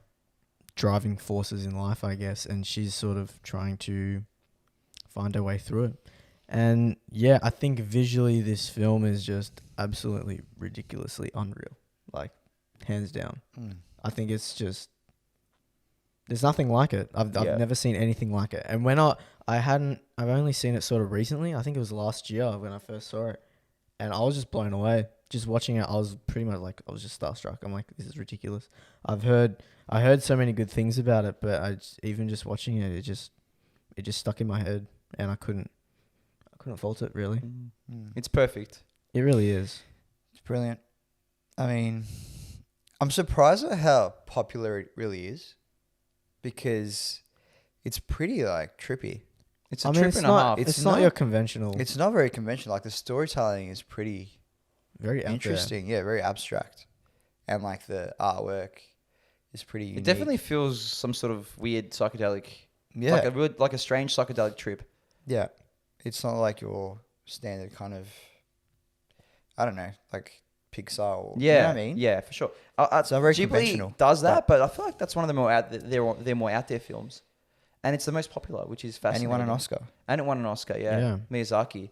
driving forces in life, I guess, and she's sort of trying to find her way through it. And yeah, I think visually this film is just absolutely ridiculously unreal, like, hands down. I think it's just, there's nothing like it. I've never seen anything like it. And when I've only seen it sort of recently. I think it was last year when I first saw it, and I was just blown away. Just watching it, I was pretty much like, I was just starstruck. I'm like, this is ridiculous. I heard so many good things about it, but even just watching it, it just stuck in my head, and I couldn't fault it, really. It's perfect. It really is. It's brilliant. I mean, I'm surprised at how popular it really is, because it's pretty, like, trippy. It's a trip and a half. It's not your conventional. It's not very conventional. Like, the storytelling is pretty very interesting. Yeah, very abstract. And, like, the artwork is pretty unique. It definitely feels some sort of weird psychedelic. Yeah. Like a strange psychedelic trip. Yeah. It's not like your standard kind of, I don't know, like Pixar or, you know what I mean? Yeah, for sure. It's not very Ghibli conventional. does that, but I feel like that's one of the more they're more out there films. And it's the most popular, which is fascinating. And he won an Oscar. And it won an Oscar, yeah. Miyazaki.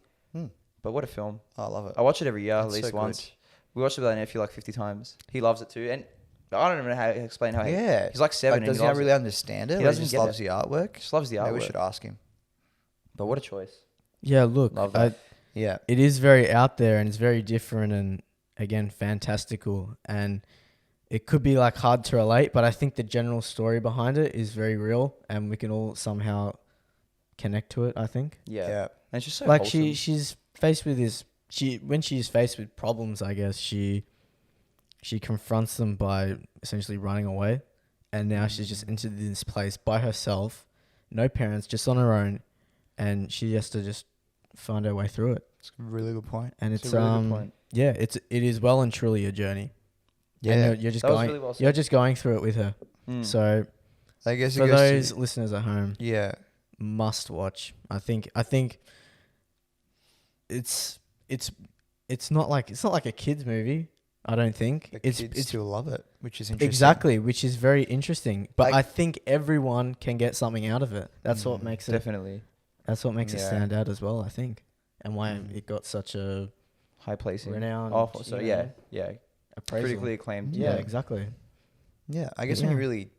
But what a film. I love it. I watch it every year, It's at least so once. good. We watched it with our nephew like 50 times. He loves it too. And I don't even know how to explain how he's like 7 Like, and does he he not loves really it. understand it? He Or doesn't just get loves it. the artwork? Just loves the artwork. Maybe we should ask him. But what a choice. Yeah, look, Love that. Yeah. it is very out there, and it's very different, and again, fantastical, and it could be like hard to relate, but I think the general story behind it is very real, and we can all somehow connect to it, I think. Yeah. And it's just so like wholesome. she's faced with this, when she's faced with problems, I guess she confronts them by essentially running away, and now she's just entered this place by herself, no parents, just on her own, and she has to just find her way through it. It's a really good point. And it's a really good point. Yeah, it is well and truly a journey. Yeah, and you're just going. Really well you're just going through it with her. So, I guess for those listeners at home, must watch. I think it's not like a kids movie. I don't think kids still love it, which is interesting. Exactly, which is very interesting. But I think everyone can get something out of it. That's what makes it definitely. That's what makes it stand out as well, I think, and why it got such a high placing, renowned. Appraisal. Critically acclaimed. Yeah, exactly. Yeah, I guess when you really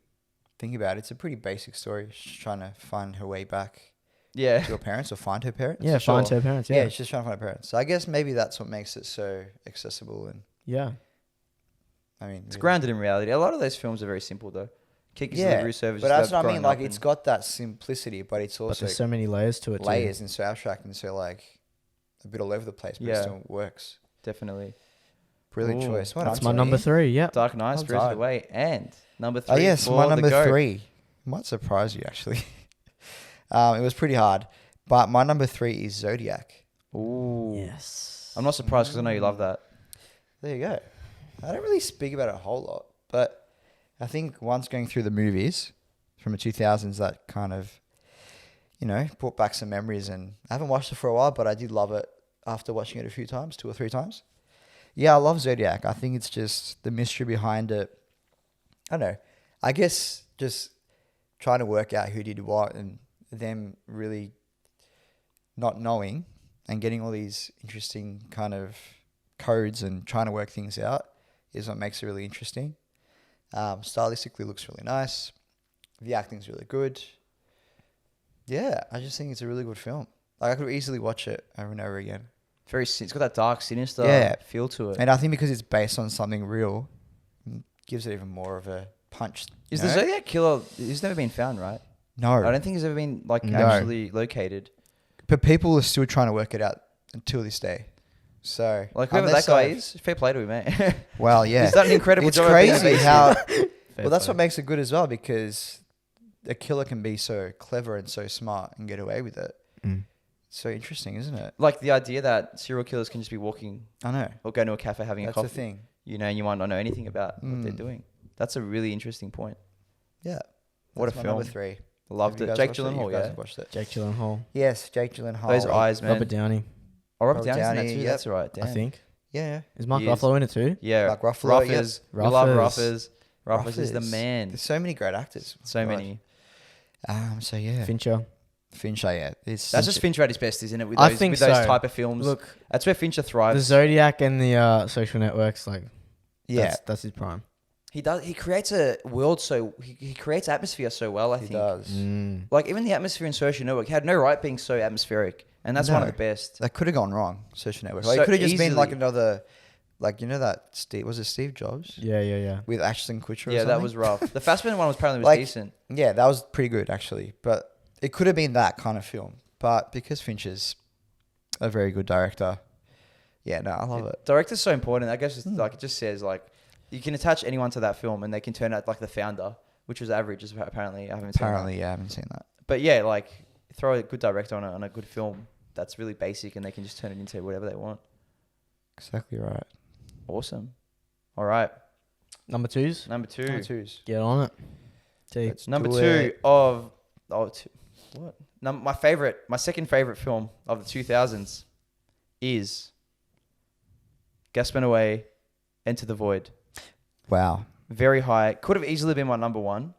think about it, it's a pretty basic story. She's trying to find her way back. To her parents, or find her parents. Yeah, find her parents. Yeah, she's trying to find her parents. So I guess maybe that's what makes it so accessible and. Yeah. I mean, it's grounded in reality. A lot of those films are very simple, though. Kiki's Delivery Service. But that's what I mean. Like, it's got that simplicity, but it's also. But there's so many layers to it. And so abstract and so like a bit all over the place, but it still works. Definitely. Brilliant choice. That's my number 3. Yeah. Dark Knight, Spirited Away, and number 3. Oh yes, my number 3 might surprise you actually. It was pretty hard, but my number 3 is Zodiac. Ooh. Yes. I'm not surprised because I know you love that. There you go. I don't really speak about it a whole lot, but I think once going through the movies from the 2000s, that kind of, brought back some memories. And I haven't watched it for a while, but I did love it after watching it a few times, 2 or 3 times. Yeah, I love Zodiac. I think it's just the mystery behind it. I don't know. I guess just trying to work out who did what and them really not knowing and getting all these interesting kind of codes and trying to work things out is what makes it really interesting. Stylistically looks really nice. The acting's really good. Yeah, I just think it's a really good film. Like, I could easily watch it over and over again. It's got that dark, sinister feel to it. And I think because it's based on something real, it gives it even more of a punch. Is the Zodiac Killer, he's never been found, right? No. I don't think he's ever been actually located. But people are still trying to work it out until this day. So, whoever that guy is, fair play to him, mate. Well, yeah. He's done an incredible job. It's crazy how... Well, that's what makes it good as well, because a killer can be so clever and so smart and get away with it. So interesting, isn't it? Like the idea that serial killers can just be walking... I know. Or going to a cafe having a coffee. That's the thing. And you might not know anything about what they're doing. That's a really interesting point. Yeah. What a film. Number 3. Loved it. Jake Gyllenhaal, Jake Gyllenhaal. Yes, Jake Gyllenhaal. Those eyes, man. Robert Downey. Oh, Robert Downey's in that too. That's right. Damn. I think. Yeah. Is Mark Ruffalo in it too? Yeah. Mark Ruffalo. Ruffers. We love Ruffers. Ruffers is the man. There's so many great actors. So many. So yeah. Fincher, yeah. That's just Fincher at his best, isn't it? With I think with those type of films. Look, that's where Fincher thrives. The Zodiac and the Social Networks, yeah, that's his prime. He does. He creates a world he creates atmosphere so well. I think he does. Like even the atmosphere in Social Network had no right being so atmospheric, and that's one of the best. That could have gone wrong. Social Network. Like, it could have just been like another. Like, that was it Steve Jobs? Yeah. With Ashton Kutcher or something? Yeah, that was rough. The Fassbender one was apparently decent. Yeah, that was pretty good, actually. But it could have been that kind of film. But because Fincher's a very good director, I love it. Director's so important. I guess it just says, you can attach anyone to that film and they can turn out like The Founder, which was average, apparently. I haven't seen that. But yeah, throw a good director on a good film that's really basic and they can just turn it into whatever they want. Exactly right. Awesome. All right. Number 2s? Number 2. Get on it. Number 2 of... what? My second favorite film of the 2000s is Gaspar Noé, Enter the Void. Wow. Very high. Could have easily been my number 1.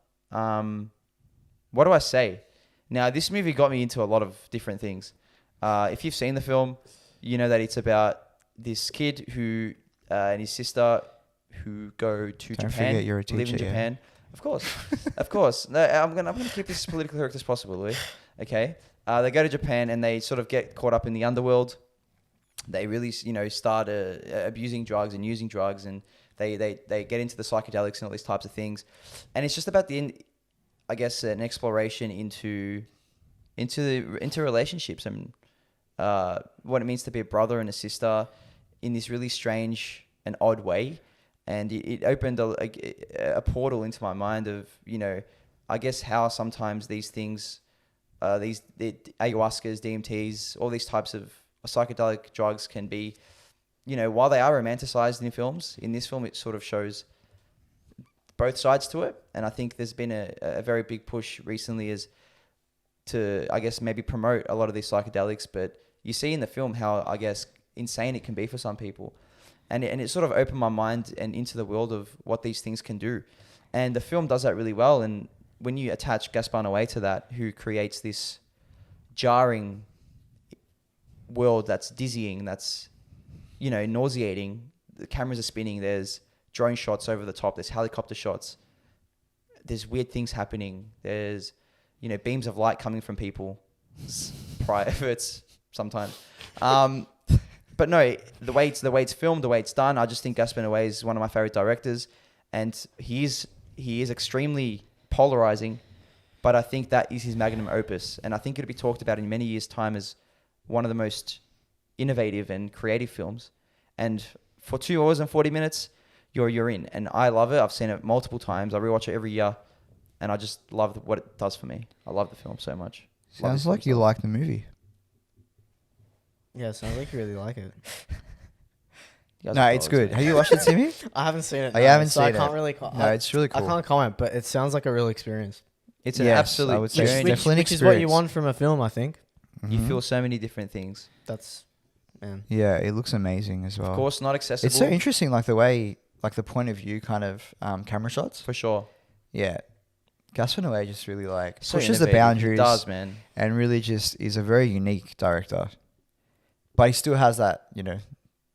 What do I say? Now, this movie got me into a lot of different things. If you've seen the film, you know that it's about this kid who and his sister who go to Japan. Don't forget you're a teacher, live in Japan. Of course. No, I'm gonna keep this as politically correct as possible, Louie. Okay. They go to Japan and they sort of get caught up in the underworld. They really, start abusing drugs and using drugs, and they get into the psychedelics and all these types of things. And it's just about an exploration into relationships and what it means to be a brother and a sister in this really strange and odd way. and it opened a portal into my mind of, you know, I guess how sometimes these things, the ayahuascas, DMTs, all these types of psychedelic drugs can be, you know, while they are romanticized in films, in this film it sort of shows both sides to it. And I think there's been a very big push recently as to, I guess, maybe promote a lot of these psychedelics, but you see in the film how, I guess, insane it can be for some people. And it sort of opened my mind and into the world of what these things can do. And the film does that really well. And when you attach Gaspar Noé to that, who creates this jarring world that's dizzying, that's, you know, nauseating. The cameras are spinning. There's drone shots over the top. There's helicopter shots. There's weird things happening. There's, you know, beams of light coming from people. Privates sometimes. But no, the way it's filmed, the way it's done, I just think Gaspar Noé is one of my favorite directors, and he is extremely polarizing, but I think that is his magnum opus, and I think it'll be talked about in many years' time as one of the most innovative and creative films. And for 2 hours and 40 minutes, you're in, and I love it. I've seen it multiple times. I rewatch it every year, and I just love what it does for me. I love the film so much. Sounds like you like the movie. Yeah, it sounds like you really like it. No, it's good. Have you watched it, Timmy? I haven't seen it. I haven't so seen I can't it. really. No, it's really cool. I can't comment, but it sounds like a real experience. It's an absolute I would say journey. definitely an Which is what you experience. want from a film, I think. You feel so many different things. That's, man. Yeah, it looks amazing as well. Of course, not accessible. It's so interesting, like the way, like the point of view kind of camera shots. For sure. Yeah. Gaspar Noé just really like So pushes the innovative. boundaries. He does, man. And really just is a very unique director. But he still has that, you know,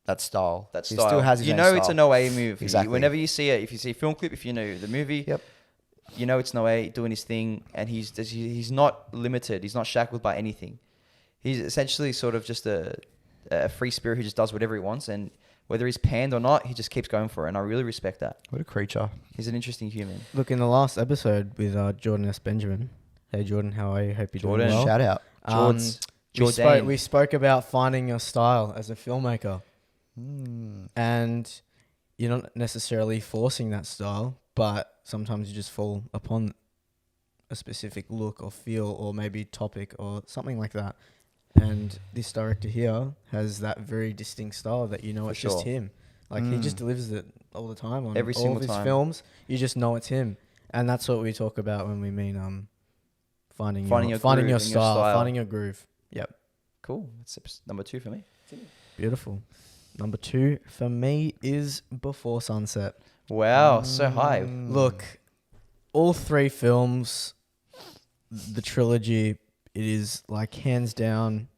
that style. That He style. still has his you own know style. it's a Noé movie. Exactly. Whenever you see it, if you see a film clip, if you know the movie, Yep. you know it's Noé doing his thing, and he's not limited. He's not shackled by anything. He's essentially sort of just a free spirit who just does whatever he wants, and whether he's panned or not, he just keeps going for it, and I really respect that. What a creature. He's an interesting human. Look, in the last episode with Jordan S. Benjamin. Hey, Jordan, how are you? Hope you're Jordan. doing well. Shout out. We spoke about finding your style as a filmmaker. And you're not necessarily forcing that style, but sometimes you just fall upon a specific look or feel or maybe topic or something like that. And this director here has that very distinct style that you know For it's just sure. him. Like he just delivers it all the time on Every all single of his time. films. You just know it's him, and that's what we talk about when we mean finding Finding your your groove your and your style, style. finding your groove. Yep, Cool. That's number 2 for me. beautiful. Number 2 for me is Before Sunset. Wow, so high. Look, all 3 films, the trilogy, it is like hands down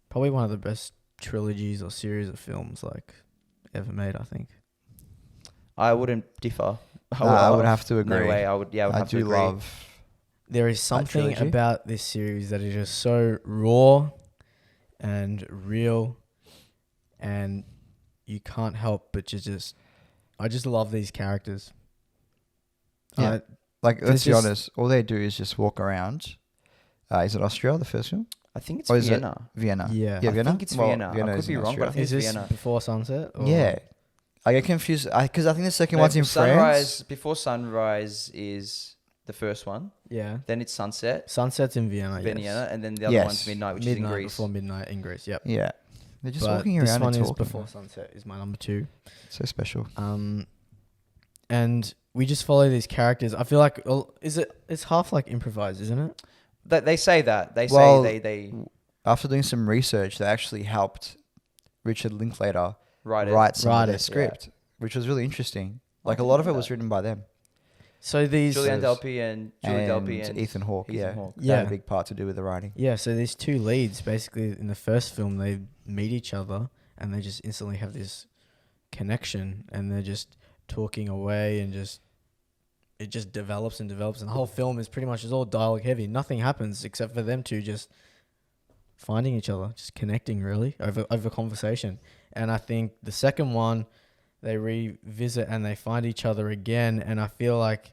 probably one of the best trilogies or series of films like ever made, I think. I wouldn't differ. I would have to agree. No way. I would have to do agree. love. There is something trilogy? about this series that is just so raw and real, and you can't help but I just love these characters. Yeah. Like, let's This be is- honest. All they do is just walk around. Is it Austria, the first film? I think it's Or is it Vienna. Vienna? Yeah. Yeah, I Vienna? think it's Well, Vienna. I could is be in wrong, but I Austria. think Is it's this Vienna. Before Sunset? Or? Yeah. I get confused because I think the second No, one's in France. Before Sunrise is the first one. Yeah. Then it's Sunset, Sunset's in Vienna. Vienna, yes. and then the other Yes. one's Midnight, which Midnight is in Greece. Before Midnight in Greece. Yep. Yeah. They're just But walking this around one and is talking. Before Sunset is my number 2. So special. And we just follow these characters. I feel like it's half like improvised, isn't it? They say that. They Well, say they After doing some research, they actually helped Richard Linklater write some Write of their it, script, which was really interesting. Like a lot of it was written by them. So these Julian Delpy and Ethan Hawke. Ethan Yeah, Hawke. They had Yeah. a big part to do with the writing. Yeah, so these 2 leads, basically in the first film, they meet each other and they just instantly have this connection, and they're just talking away, and it just develops and develops, and the whole film is pretty much all dialogue heavy. Nothing happens except for them 2 just finding each other, just connecting really over conversation. And I think the second one, they revisit and they find each other again, and I feel like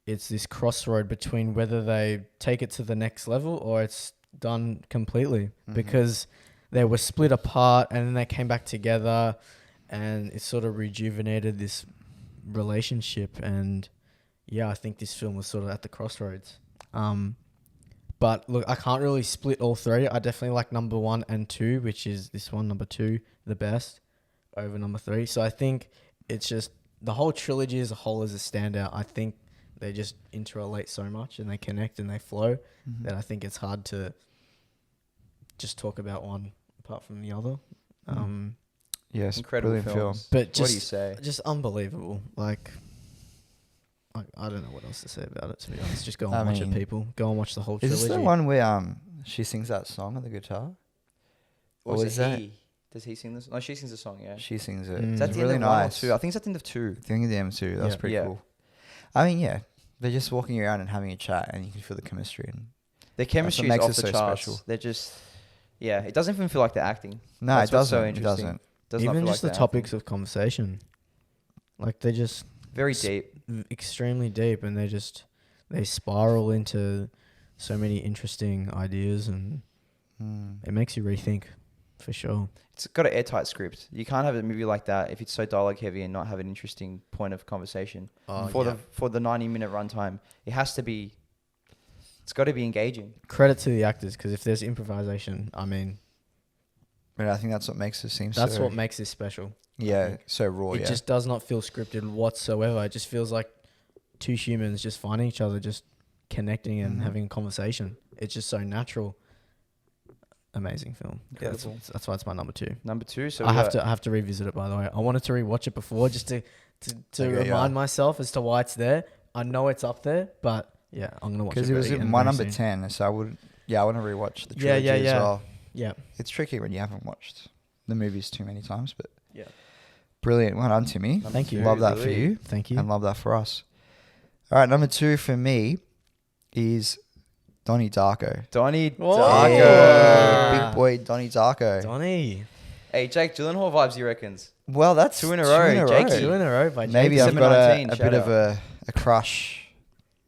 it's this crossroad between whether they take it to the next level or it's done completely, because they were split apart and then they came back together, and it sort of rejuvenated this relationship, and I think this film was sort of at the crossroads. But look, I can't really split all three. I definitely like number 1 and 2, which is this one, number 2, the best, over number 3. So I think it's just the whole trilogy as a whole is a standout. I think they just interrelate so much and they connect and they flow that I think it's hard to just talk about one apart from the other. Yes, incredible film. But just, what do you say? Just unbelievable. Like, I don't know what else to say about it, to be honest. Just go and watch it, people. Go and watch the whole trilogy. Is this the one where she sings that song on the guitar? Or is it he? Does he sing this? No, she sings the song, yeah. She sings it. Is that the really end of nice. 1 or 2? I think it's at the end of 2. I think at the end of 2. That's pretty cool. I mean, they're just walking around and having a chat, and you can feel the chemistry. And their chemistry is off the charts. Special. They're just, it doesn't even feel like they're acting. No, it doesn't. So interesting. It doesn't. Even just the topics of conversation, like they're just very deep, extremely deep, and they spiral into so many interesting ideas, and it makes you rethink, for sure. It's got an airtight script. You can't have a movie like that if it's so dialogue heavy and not have an interesting point of conversation for the 90-minute runtime. It has to be. It's got to be engaging. Credit to the actors, because if there's improvisation, I mean, but I think that's what makes it seem. That's what makes this special. Yeah, so raw. It just does not feel scripted whatsoever. It just feels like two humans just finding each other, just connecting and having a conversation. It's just so natural. Amazing film. Yeah, that's why it's my number 2. Number 2. So I have to revisit it, by the way. I wanted to rewatch it before just to remind myself as to why it's there. I know it's up there, but I'm gonna watch it. Because it was in my number 10, so I want to rewatch the trilogy as well. Yeah, it's tricky when you haven't watched the movies too many times, but brilliant. Well done, Timmy. Thank you. Love that for you. Thank you, and love that for us. All right, number 2 for me is Donnie Darko. Donnie Darko. Yeah. Big boy Donnie Darko. Donnie. Hey, Jake Gyllenhaal vibes, you reckons? Well, that's 2 in a row. Jake. 2 in a row by Jake. Maybe I've got a bit of a crush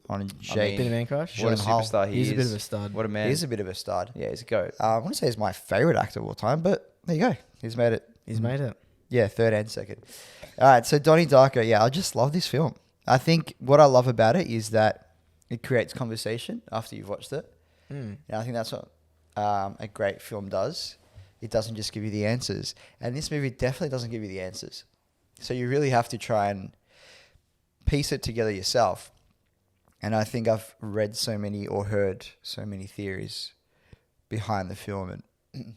on Jake. Bit of a man crush? What a superstar he is. He's a bit of a stud. What a man. He's a bit of a stud. Yeah, he's a goat. I want to say he's my favourite actor of all time, but there you go. He's made it. He's made it. Yeah, 3rd and 2nd. All right, so Donnie Darko. Yeah, I just love this film. I think what I love about it is that it creates conversation after you've watched it. And I think that's what a great film does. It doesn't just give you the answers. And this movie definitely doesn't give you the answers. So you really have to try and piece it together yourself. And I think I've read so many or heard so many theories behind the film and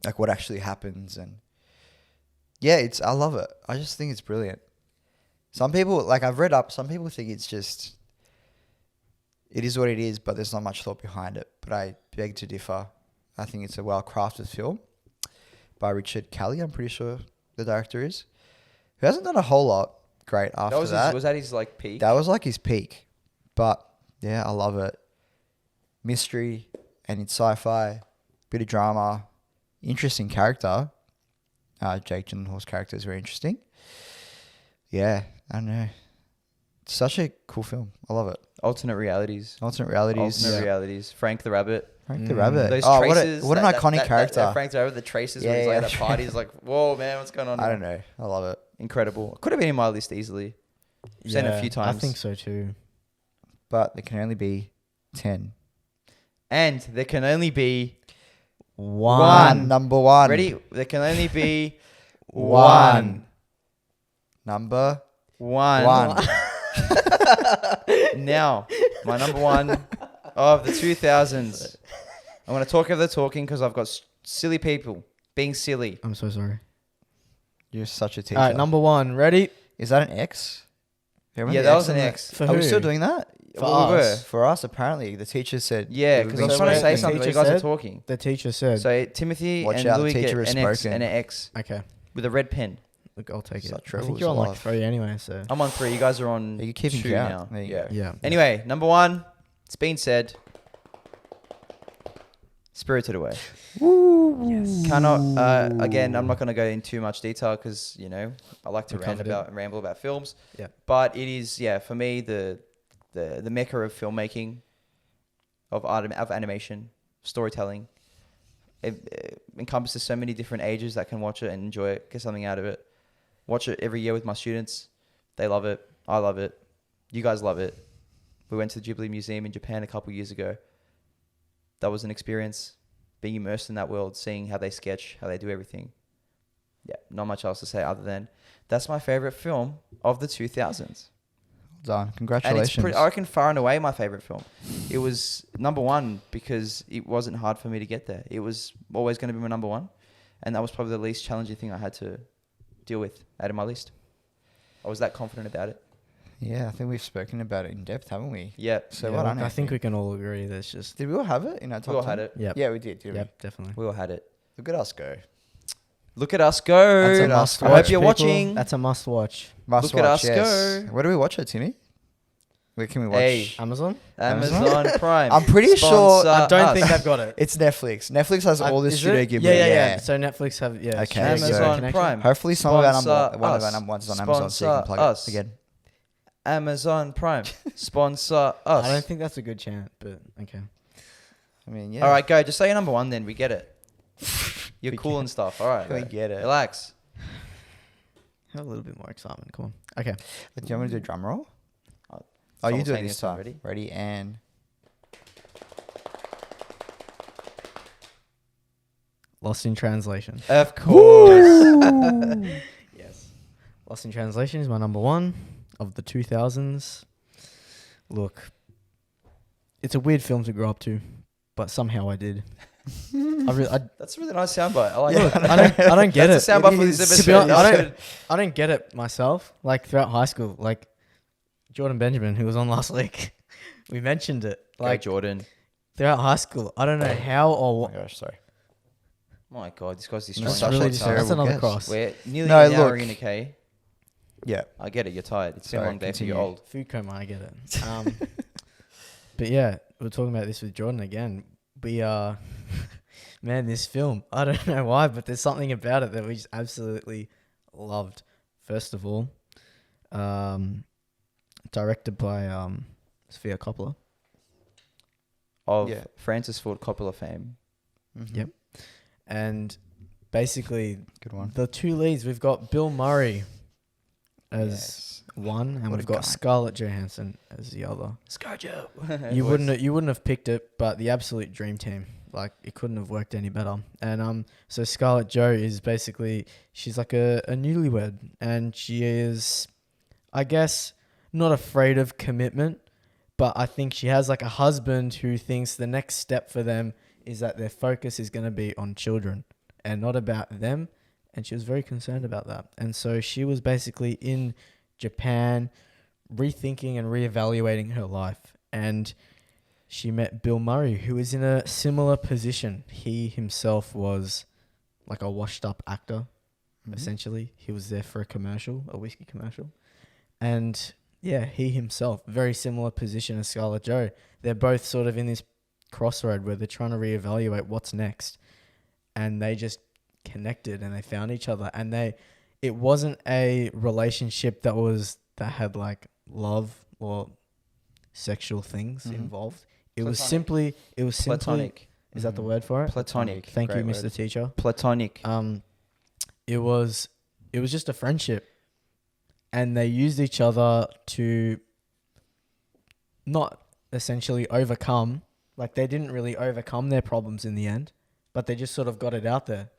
like what actually happens. And I love it. I just think it's brilliant. Some people, like I've read up, some people think it's just, it is what it is, but there's not much thought behind it. But I beg to differ. I think it's a well-crafted film by Richard Kelly, I'm pretty sure the director is. Who hasn't done a whole lot great after that. Was that his like peak? That was like his peak. But yeah, I love it. Mystery and it's sci-fi, bit of drama, interesting character. Jake Gyllenhaal's character is very interesting. Yeah, I don't know. It's such a cool film. I love it. Alternate realities. Frank the Rabbit. Frank the Rabbit. Those traces. What an iconic character. Frank the Rabbit, the traces where he's like at a party. He's like, whoa, man, what's going on? I don't know. I love it. Incredible. Could have been in my list easily. Seen it a few times. I think so too. But there can only be 10. And there can only be one. Number 1. Ready? There can only be one. Number 1. Now, my number 1 of the 2000s. I'm going to talk over the talking because I've got silly people being silly. I'm so sorry. You're such a teacher. All right, number 1 . Ready? Is that an X? Yeah, that was an X. Are we still doing that? For us. For us, apparently. The teacher said... Yeah, because I was trying to say something, but you guys are talking. The teacher said... So Timothy and Louie get an X and an X. Okay. With a red pen. Look, I'll take it. I think you're on like 3 anyway, so... I'm on 3. You guys are on 2 now. Yeah. Anyway, number 1. It's been said. Spirited Away. Woo. Yes. Cannot... again, I'm not going to go into too much detail because, you know, I like to ramble about films. Yeah. But it is, for me, the mecca of filmmaking, of animation, storytelling. It encompasses so many different ages that can watch it and enjoy it, get something out of it. Watch it every year with my students. They love it. I love it. You guys love it. We went to the Ghibli Museum in Japan a couple years ago. That was an experience, being immersed in that world, seeing how they sketch, how they do everything. Yeah, not much else to say other than that's my favorite film of the 2000s. Done. Congratulations. And I reckon far and away my favorite film. It was number one because it wasn't hard for me to get there. It was always going to be my number one. And that was probably the least challenging thing I had to deal with out of my list. I was that confident about it. Yeah, I think we've spoken about it in depth, haven't we? Yeah. So yeah, well done. I think we can all agree that's just... Did we all have it in our top 10? We all had it. Yep. Yeah, we did. Didn't Yep, definitely. We all had it. we? Look at us go. Look at us go. That's a Look at must us I watch. hope you're people. watching. That's a must watch. Must Look at watch, us yes. go. Where do we watch it, Timmy? Where can we watch? Hey. Amazon? Amazon Prime. I'm pretty sure- Sponsor I don't us. think they've got it. It's Netflix. Netflix has all this Is Studio it? Ghibli. Yeah. So Netflix have... Yeah. Okay, Amazon so- Prime. Hopefully some of our Sponsor one of us. our number ones is on Amazon, so you can Sponsor plug us. it again. Amazon Prime. Sponsor us. I don't think that's a good chant, but okay. I mean, yeah. All right, go. Just say your number one then. We get it. You're We cool get- and stuff. All right. we bro. get it. Relax. Have a little bit more excitement. Come on. Okay. Do you want me to do a drum roll? Oh, Oh, you do it simultaneous this time. already. Ready and... Lost in Translation. Of course. Yes. Lost in Translation is my number one of the 2000s. Look, it's a weird film to grow up to, but somehow I did. That's a really nice soundbite. I like Look, it. I don't get That's it. a soundbite for It this is. To be episode. honest, I don't get it myself. Like throughout high school, like Jordan Benjamin, who was on last week, we mentioned it. Like Like Jordan. throughout high school, I don't know how or Oh what. my gosh, sorry. My God, this guy's That's destroying such our a really podcast. terrible that's another guess. cross. We're nearly No, an hour look. in, okay? Yeah. I get it. You're tired. It's been a Sorry, long day for continue. you old. Food coma, I get it. But yeah, we were talking about this with Jordan again. We man, this film, I don't know why, but there's something about it that we just absolutely loved. First of all, directed by Sofia Coppola. Of Yeah. Francis Ford Coppola fame. Mhm. Yep. And basically, Good one. the two leads, we've got Bill Murray as Yes. one, and What a we've got guy. Scarlett Johansson as the other. Scarjo. You wouldn't have picked it, but the absolute dream team. Like it couldn't have worked any better. And so Scarlett Jo is basically she's like a newlywed, and she is, I guess, not afraid of commitment, but I think she has like a husband who thinks the next step for them is that their focus is going to be on children and not about them. And she was very concerned about that. And so she was basically in Japan rethinking and reevaluating her life. And she met Bill Murray, who is in a similar position. He himself was like a washed up actor, Mhm. essentially. He was there for a commercial, a whiskey commercial. And yeah, he himself, very similar position as Scarlett Jo. They're both sort of in this crossroad where they're trying to reevaluate what's next. And they just connected and they found each other. And it wasn't a relationship that had like love or sexual things Mhm. involved. It was Platonic. simply, Platonic. is that the Mhm. word for it? Platonic. Thank you, Great Mr. word. Teacher. Platonic. It was just a friendship, and they used each other to not essentially overcome. Like they didn't really overcome their problems in the end, but they just sort of got it out there,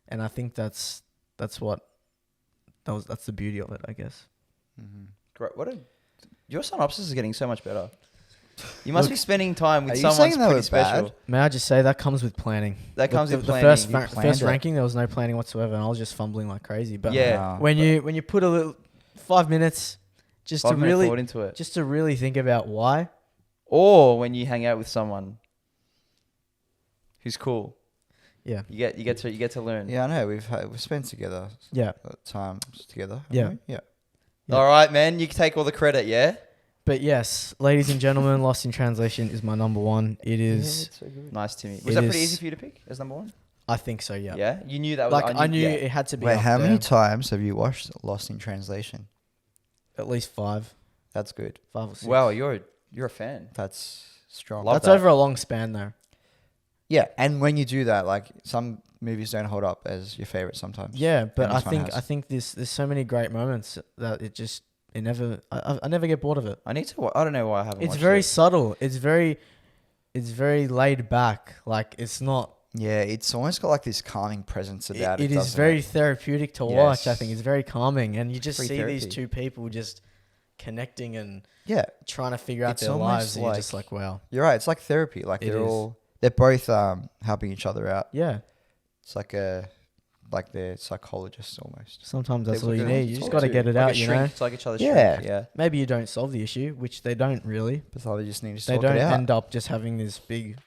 and I think that's the beauty of it, I guess. Mhm. Great. Your synopsis is getting so much better. You must Look, be spending time with are you someone saying that pretty was special. bad? May I just say that comes with planning. That comes the, with the planning. first You first planned it. ranking, there was no planning whatsoever, and I was just fumbling like crazy. But Yeah. Wow. when you put a little 5 minutes just 5 to minute really thought into it. just to really think about why. Or when you hang out with someone who's cool, Yeah. you get to learn. Yeah, I know. We've spent together Yeah. times together. Yeah. haven't we? Yeah. Yeah. All right, man. You can take all the credit, yeah? But yes, ladies and gentlemen, Lost in Translation is my number one. It is, it's so good. Nice, Timmy. It Was that pretty is- easy for you to pick as number one? I think so, yeah. Yeah? You knew that was... Like I knew yeah. it had to be Wait, up how many there. times have you watched Lost in Translation? At least 5. That's good. 5 or 6. Wow, you're a fan. That's strong. Love That's that. over a long span though. Yeah, and when you do that, like some movies don't hold up as your favorite sometimes. Yeah, but And I this one think has. I think there's so many great moments that it just it never. I never get bored of it. I need to. I don't know why I haven't. It's watched very it. subtle. It's very laid back. Like it's not. Yeah, it's almost got like this calming presence about it. It is very therapeutic to watch. I think it's very calming, and you just Free see therapy. these two people just connecting and trying to figure out It's their almost lives. And you're just like, wow. You're right. It's like therapy. Like they're both helping each other out. Yeah. It's like they're psychologists almost. Sometimes that's They're all you looking need. to You just talk got to to. get it Like out, a you shrink. know? It's like each other's Yeah. shrink. Yeah. Maybe you don't solve the issue, which they don't really. But they just need to They sort don't it out. end up just having this big.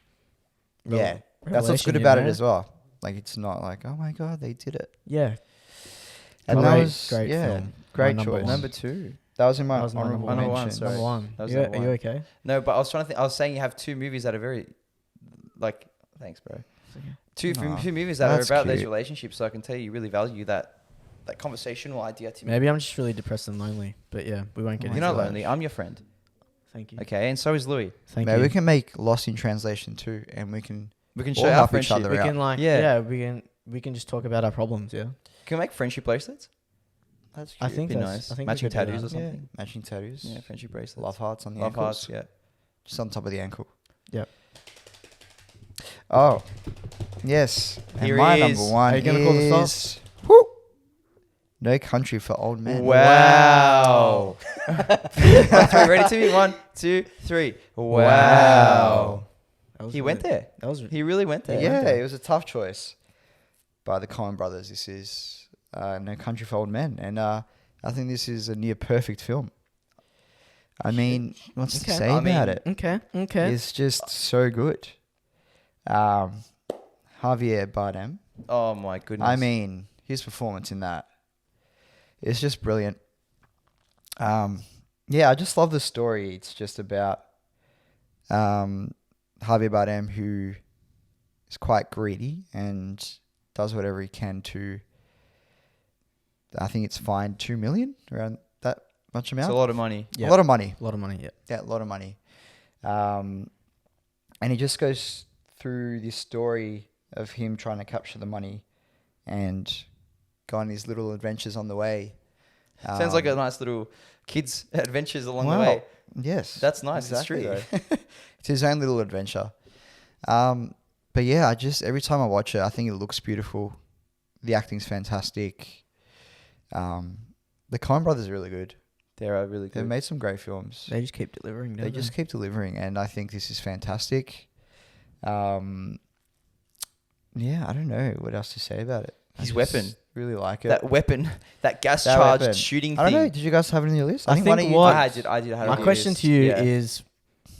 Yeah. That's what's good about it as well. Like it's not like, oh my god, they did it. Yeah. And Great- that was great film. great My number choice. one. Number 2. That was in my That was my honorable number one, mention. sorry. Number one. That was You- number are you one. okay? No, but I was trying to think. I was saying you have 2 movies that are very, like, thanks, bro. Two movies that are That's about those cute. relationships. So I can tell you really value that conversational idea to me. Maybe I'm just really depressed and lonely. But yeah, we won't get You're into not that. lonely. I'm your friend. Thank you. Okay, and so is Louie. Thank Maybe you. we can make Lost in Translation too, and we can We can all show our help each friendship. other We out. can like Yeah. we can just talk about our problems. Yeah. Can we make friendship bracelets? That's cute. I think Be that's nice. I think Matching we could do tattoos that. or yeah, something. matching tattoos. Yeah, friendship bracelets. Love hearts on the Love ankles. hearts. Yeah. Just on top of the ankle. Yep. Oh, yes. And Here my he is. number one Are you gonna call this off? is whoo, No Country for Old Men. Wow. 1, 3, ready to be 1, 2, 3. Wow. That was He went there. That was He really went there. Yeah, it was a tough choice by the Coen brothers. This is No Country for Old Men, and I think this is a near perfect film. I mean, what's to say about it? Okay. It's just so good. Javier Bardem. Oh my goodness. I mean, his performance in that is just brilliant. Yeah, I just love the story. It's just about Javier Bardem, who is quite greedy and does whatever he can to, I think it's fined 2 million, around that much amount. it's a lot of money. Yep. A lot of money. A lot of money. Yeah. Yeah, a lot of money. And he just goes through this story of him trying to capture the money and go on these little adventures on the way. Sounds like a nice little kids' adventures along the Wow. way. Yes. That's nice. Exactly. It's true though. It's his own little adventure. But yeah, every time I watch it, I think it looks beautiful. The acting's fantastic. The Coen brothers are really good. They're really They've good. made some great films. They just keep delivering. They just keep delivering, and I think this is fantastic. Yeah, I don't know what else to say about it. His I weapon. just really like it. That weapon, that gas That charged weapon. shooting I don't know. thing. Did you guys have it on your list? I one think of you what- did. I did. I had My it on question this. to you Yeah. is,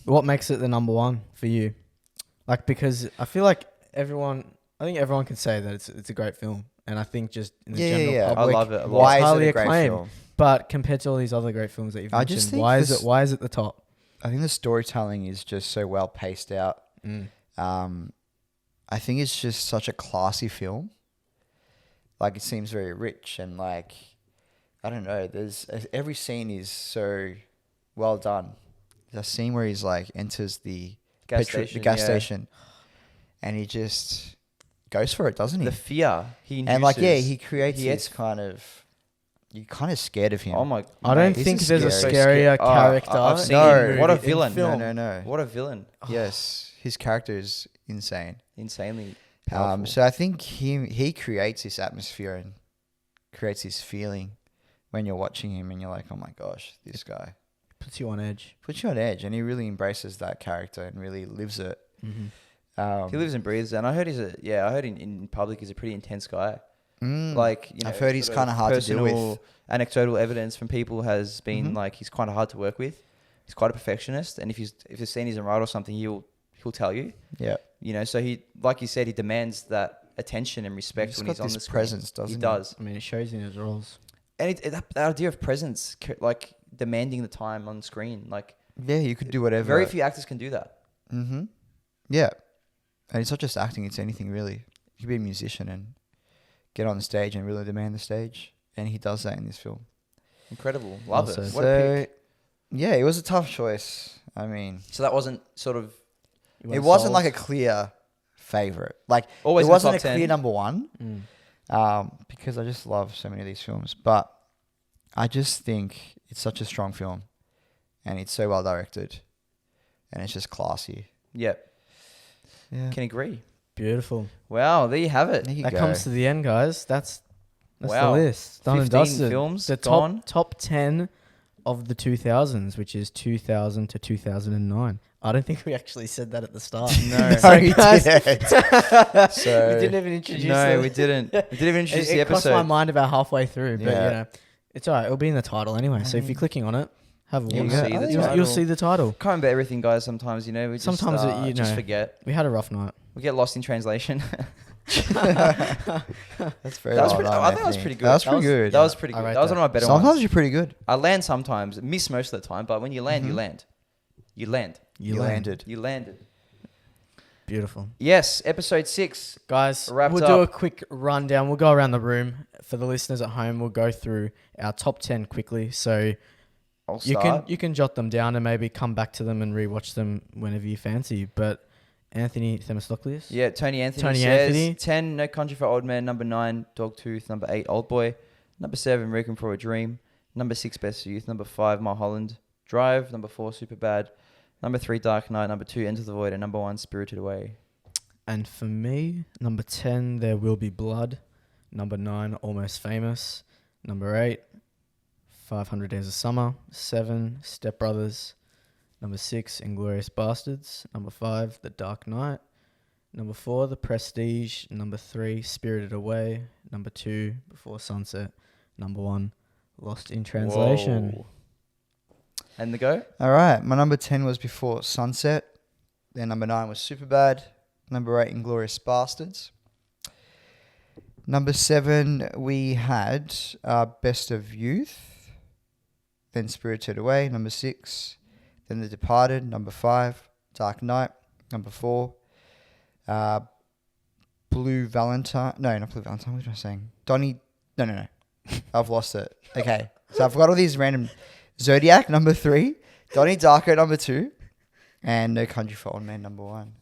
what makes it the number one for you? Like, because I feel like I think everyone can say that it's a great film, and I think just in the general I public, love it a lot. Why is highly it a great acclaimed. film? But compared to all these other great films that you've I mentioned, just think why is this- it at the top? I think the storytelling is just so well paced out. I think it's just such a classy film. Like, it seems very rich and like, I don't know. Every scene is so well done. The scene where he's like enters the Gas the station, gas yeah. station, and he just goes for it, doesn't he? The fear he induces. And like, yeah, he creates He this gets- kind of. You're kind of scared of him. Oh my! I don't Mate, think this there's a is so scarier scary. Oh, character. I've seen No. him. What a in villain! film. No. What a villain! Yes, his character is insane. Insanely powerful. So I think he creates this atmosphere and creates this feeling when you're watching him, and you're like, oh my gosh, this guy Puts you on edge. puts you on edge, and he really embraces that character and really lives it. Mm-hmm. He lives and breathes, and I heard I heard in public he's a pretty intense guy. Mm. Like, you know, I've heard he's sort of kinda hard to deal with. personal Anecdotal evidence from people has been Mhm. like he's kind of hard to work with. He's quite a perfectionist, and if the scene isn't right or something, he'll tell you. Yeah, You know, so he, like you said, he demands that attention and respect He's when got he's on this the screen. presence, doesn't he? He does, I mean, it shows in his roles. and that idea of presence, like demanding the time on screen, like yeah, you could do whatever. very few actors can do that. Mm-hmm. Yeah, and it's not just acting; it's anything really. You could be a musician and get on the stage and really demand the stage, and he does that in this film. Incredible, love Also- it. What a pick. Yeah, it was a tough choice. I mean, So that wasn't sort of it wasn't like a clear favorite. Like, always it in the wasn't top a clear 10. number one. Mm. Because I just love so many of these films. But I just think it's such a strong film, and it's so well directed, and it's just classy. Yep. Yeah. Can agree. Beautiful. Wow, there you have it. There you That go. comes to the end, guys. That's Wow. the list. Done and 15 dusted. films The gone. top 10 of the 2000s, which is 2000 to 2009. I don't think we actually said that at the start. No. No, Sorry, you guys. didn't. So We didn't even introduce No, it. we didn't. We didn't even introduce the It crossed my episode. mind about halfway through, but Yeah. you know, it's alright. It'll be in the title anyway. So if you're clicking on it, have a You'll look. see the You'll title. see the title. Can't remember everything, guys. Sometimes, you know, we just, Sometimes you just know. forget. We had a rough night. We get lost in translation. That's very That was well pretty- done, I think that was Anthony. pretty good. That was That pretty good. That was pretty I good. rate That was that. one of my better Sometimes ones. you're pretty good. I land sometimes, miss most of the time, but when you land, you land. You land. You landed. You landed. Beautiful. Yes, episode 6. Guys, Wrapped we'll do a up. quick rundown. We'll go around the room. For the listeners at home, we'll go through our top 10 quickly. So I'll you start. can jot them down and maybe come back to them and rewatch them whenever you fancy. But Anthony Themistokleous. Yeah, Tony Anthony Tony says Anthony. 10, No Country for Old Men. Number 9, Dogtooth. Number 8, Old Boy. Number 7, Requiem for a Dream. Number 6, Best Youth. Number 5, Mulholland Drive. Number 4, Superbad. Number 3, Dark Knight. Number 2, Enter the Void. And number 1, Spirited Away. And for me, number 10, There Will Be Blood. Number 9, Almost Famous. Number 8, 500 Days of Summer. 7, Step Brothers. Number 6, Inglourious Bastards. Number 5, The Dark Knight. Number 4, The Prestige. Number 3, Spirited Away. Number 2, Before Sunset. Number 1, Lost in Translation. Whoa. And the go? All right. My number 10 was Before Sunset. Then number 9 was Superbad. Number 8, Inglourious Bastards. Number 7, we had Best of Youth. Then Spirited Away. Number 6, then The Departed. Number 5, Dark Knight. Number 4, Blue Valentine. No, not Blue Valentine. What was I saying? Donnie. No. I've lost it. Okay. So I've got all these random. Zodiac, number 3. Donnie Darko, number 2. And No Country for Old Men, number 1.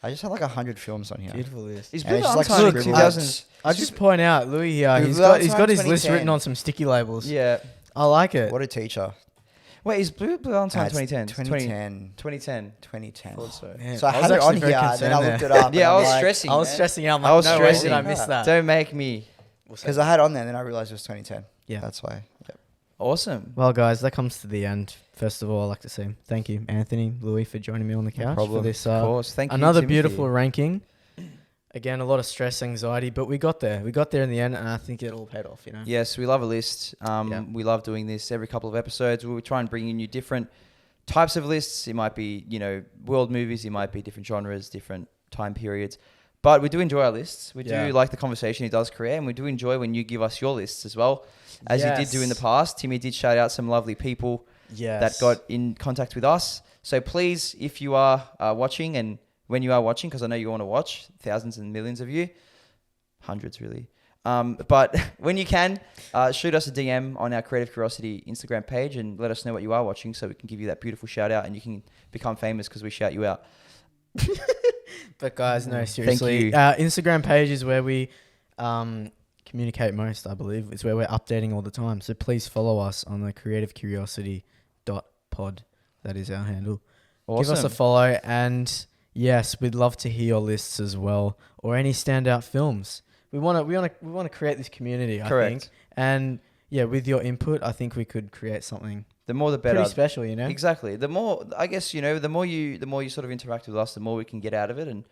I just had like 100 films on here. Beautiful list. Is And Blue it's just, like, Valentine scribbled 2000s? I just point out, Louis here, Blue he's got Valentine his list 2010. written on some sticky labels. Yeah. I like it. What a teacher. Wait, is Blue Valentine It's 2010? 2010. 2010. 2010. Thought so. Man, So I was had it on actually very here, then I concerned looked there. it up. Yeah, I and was I'm like, stressing. I was man. stressing out. I'm I like, was no way stressing. did I miss that? Don't make me. Because I had it on there, and then I realized it was 2010. Yeah. That's why. Yep. Awesome. Well, guys, that comes to the end. First of all, I'd like to say thank you, Anthony, Louis, for joining me on the couch for this. Of course. Thank you. Another Timothy. beautiful ranking. Again, a lot of stress, anxiety, but we got there. We got there in the end, and I think it all paid off, you know? Yes, we love a list. Yeah. We love doing this every couple of episodes. We try and bring in you different types of lists. It might be, you know, world movies. It might be different genres, different time periods. But we do enjoy our lists. We do like the conversation it does create, and we do enjoy when you give us your lists as well, as you did do in the past. Timmy did shout out some lovely people that got in contact with us. So please, if you are watching, and when you are watching, because I know you want to watch, thousands and millions of you, hundreds really. But when you can, shoot us a DM on our Creative Curiosity Instagram page and let us know what you are watching, so we can give you that beautiful shout out and you can become famous because we shout you out. But guys, no, seriously. you. Instagram page is where we communicate most, I believe. It's where we're updating all the time. So please follow us on the creativecuriosity.pod. That is our handle. Awesome. Give us a follow, and yes, we'd love to hear your lists as well, or any standout films. We want to create this community, I think. And yeah, with your input, I think we could create something The more the better. pretty special, you know? Exactly. The more, I guess, you know, the more you sort of interact with us, the more we can get out of it and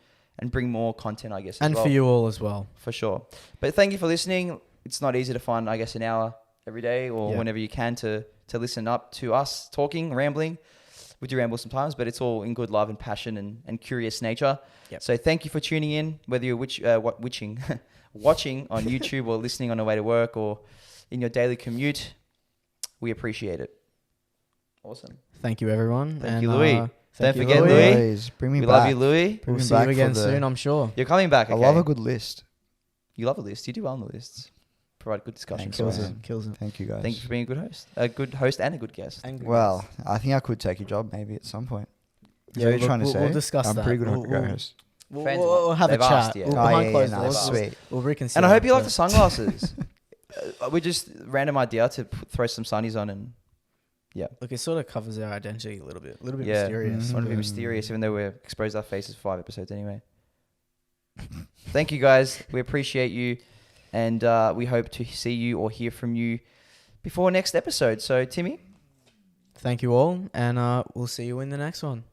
bring more content, I guess, as And well. for you all as well. For sure. But thank you for listening. It's not easy to find, I guess, an hour every day or whenever you can to listen up to us talking, rambling. We do ramble sometimes, but it's all in good love and passion and curious nature. Yep. So thank you for tuning in, whether you're watching on YouTube or listening on the way to work or in your daily commute. We appreciate it. Awesome. Thank you, everyone. Thank you, Louie. Don't thank you, forget, Louie. Always bring me We back. love you, Louie. Bring We'll me see back you for again the- soon, I'm sure. You're coming back, I okay? love a good list. You love a list. You do well on the lists. Provide good discussion. Thanks, Kills man. it. Kills it. Thank you, guys. Thank you for being a good host and a good guest. And good Well, guys. I think I could take your job maybe at some point. Yeah, So you're look, trying to say we'll discuss I'm that. pretty good at We'll- host. We'll, Fans we'll have a they've chat. asked, yeah. We'll, Oh, behind yeah, closed no, doors. sweet. We'll reconsider. And I hope you like the but- sunglasses. We just random idea to throw some sunnies on and yeah. Look, it sort of covers our identity a little bit mysterious. I want to be mysterious, even though we're exposed our faces for 5 episodes anyway. Thank you guys. We appreciate you, and we hope to see you or hear from you before next episode. So, Timmy, thank you all, and we'll see you in the next one.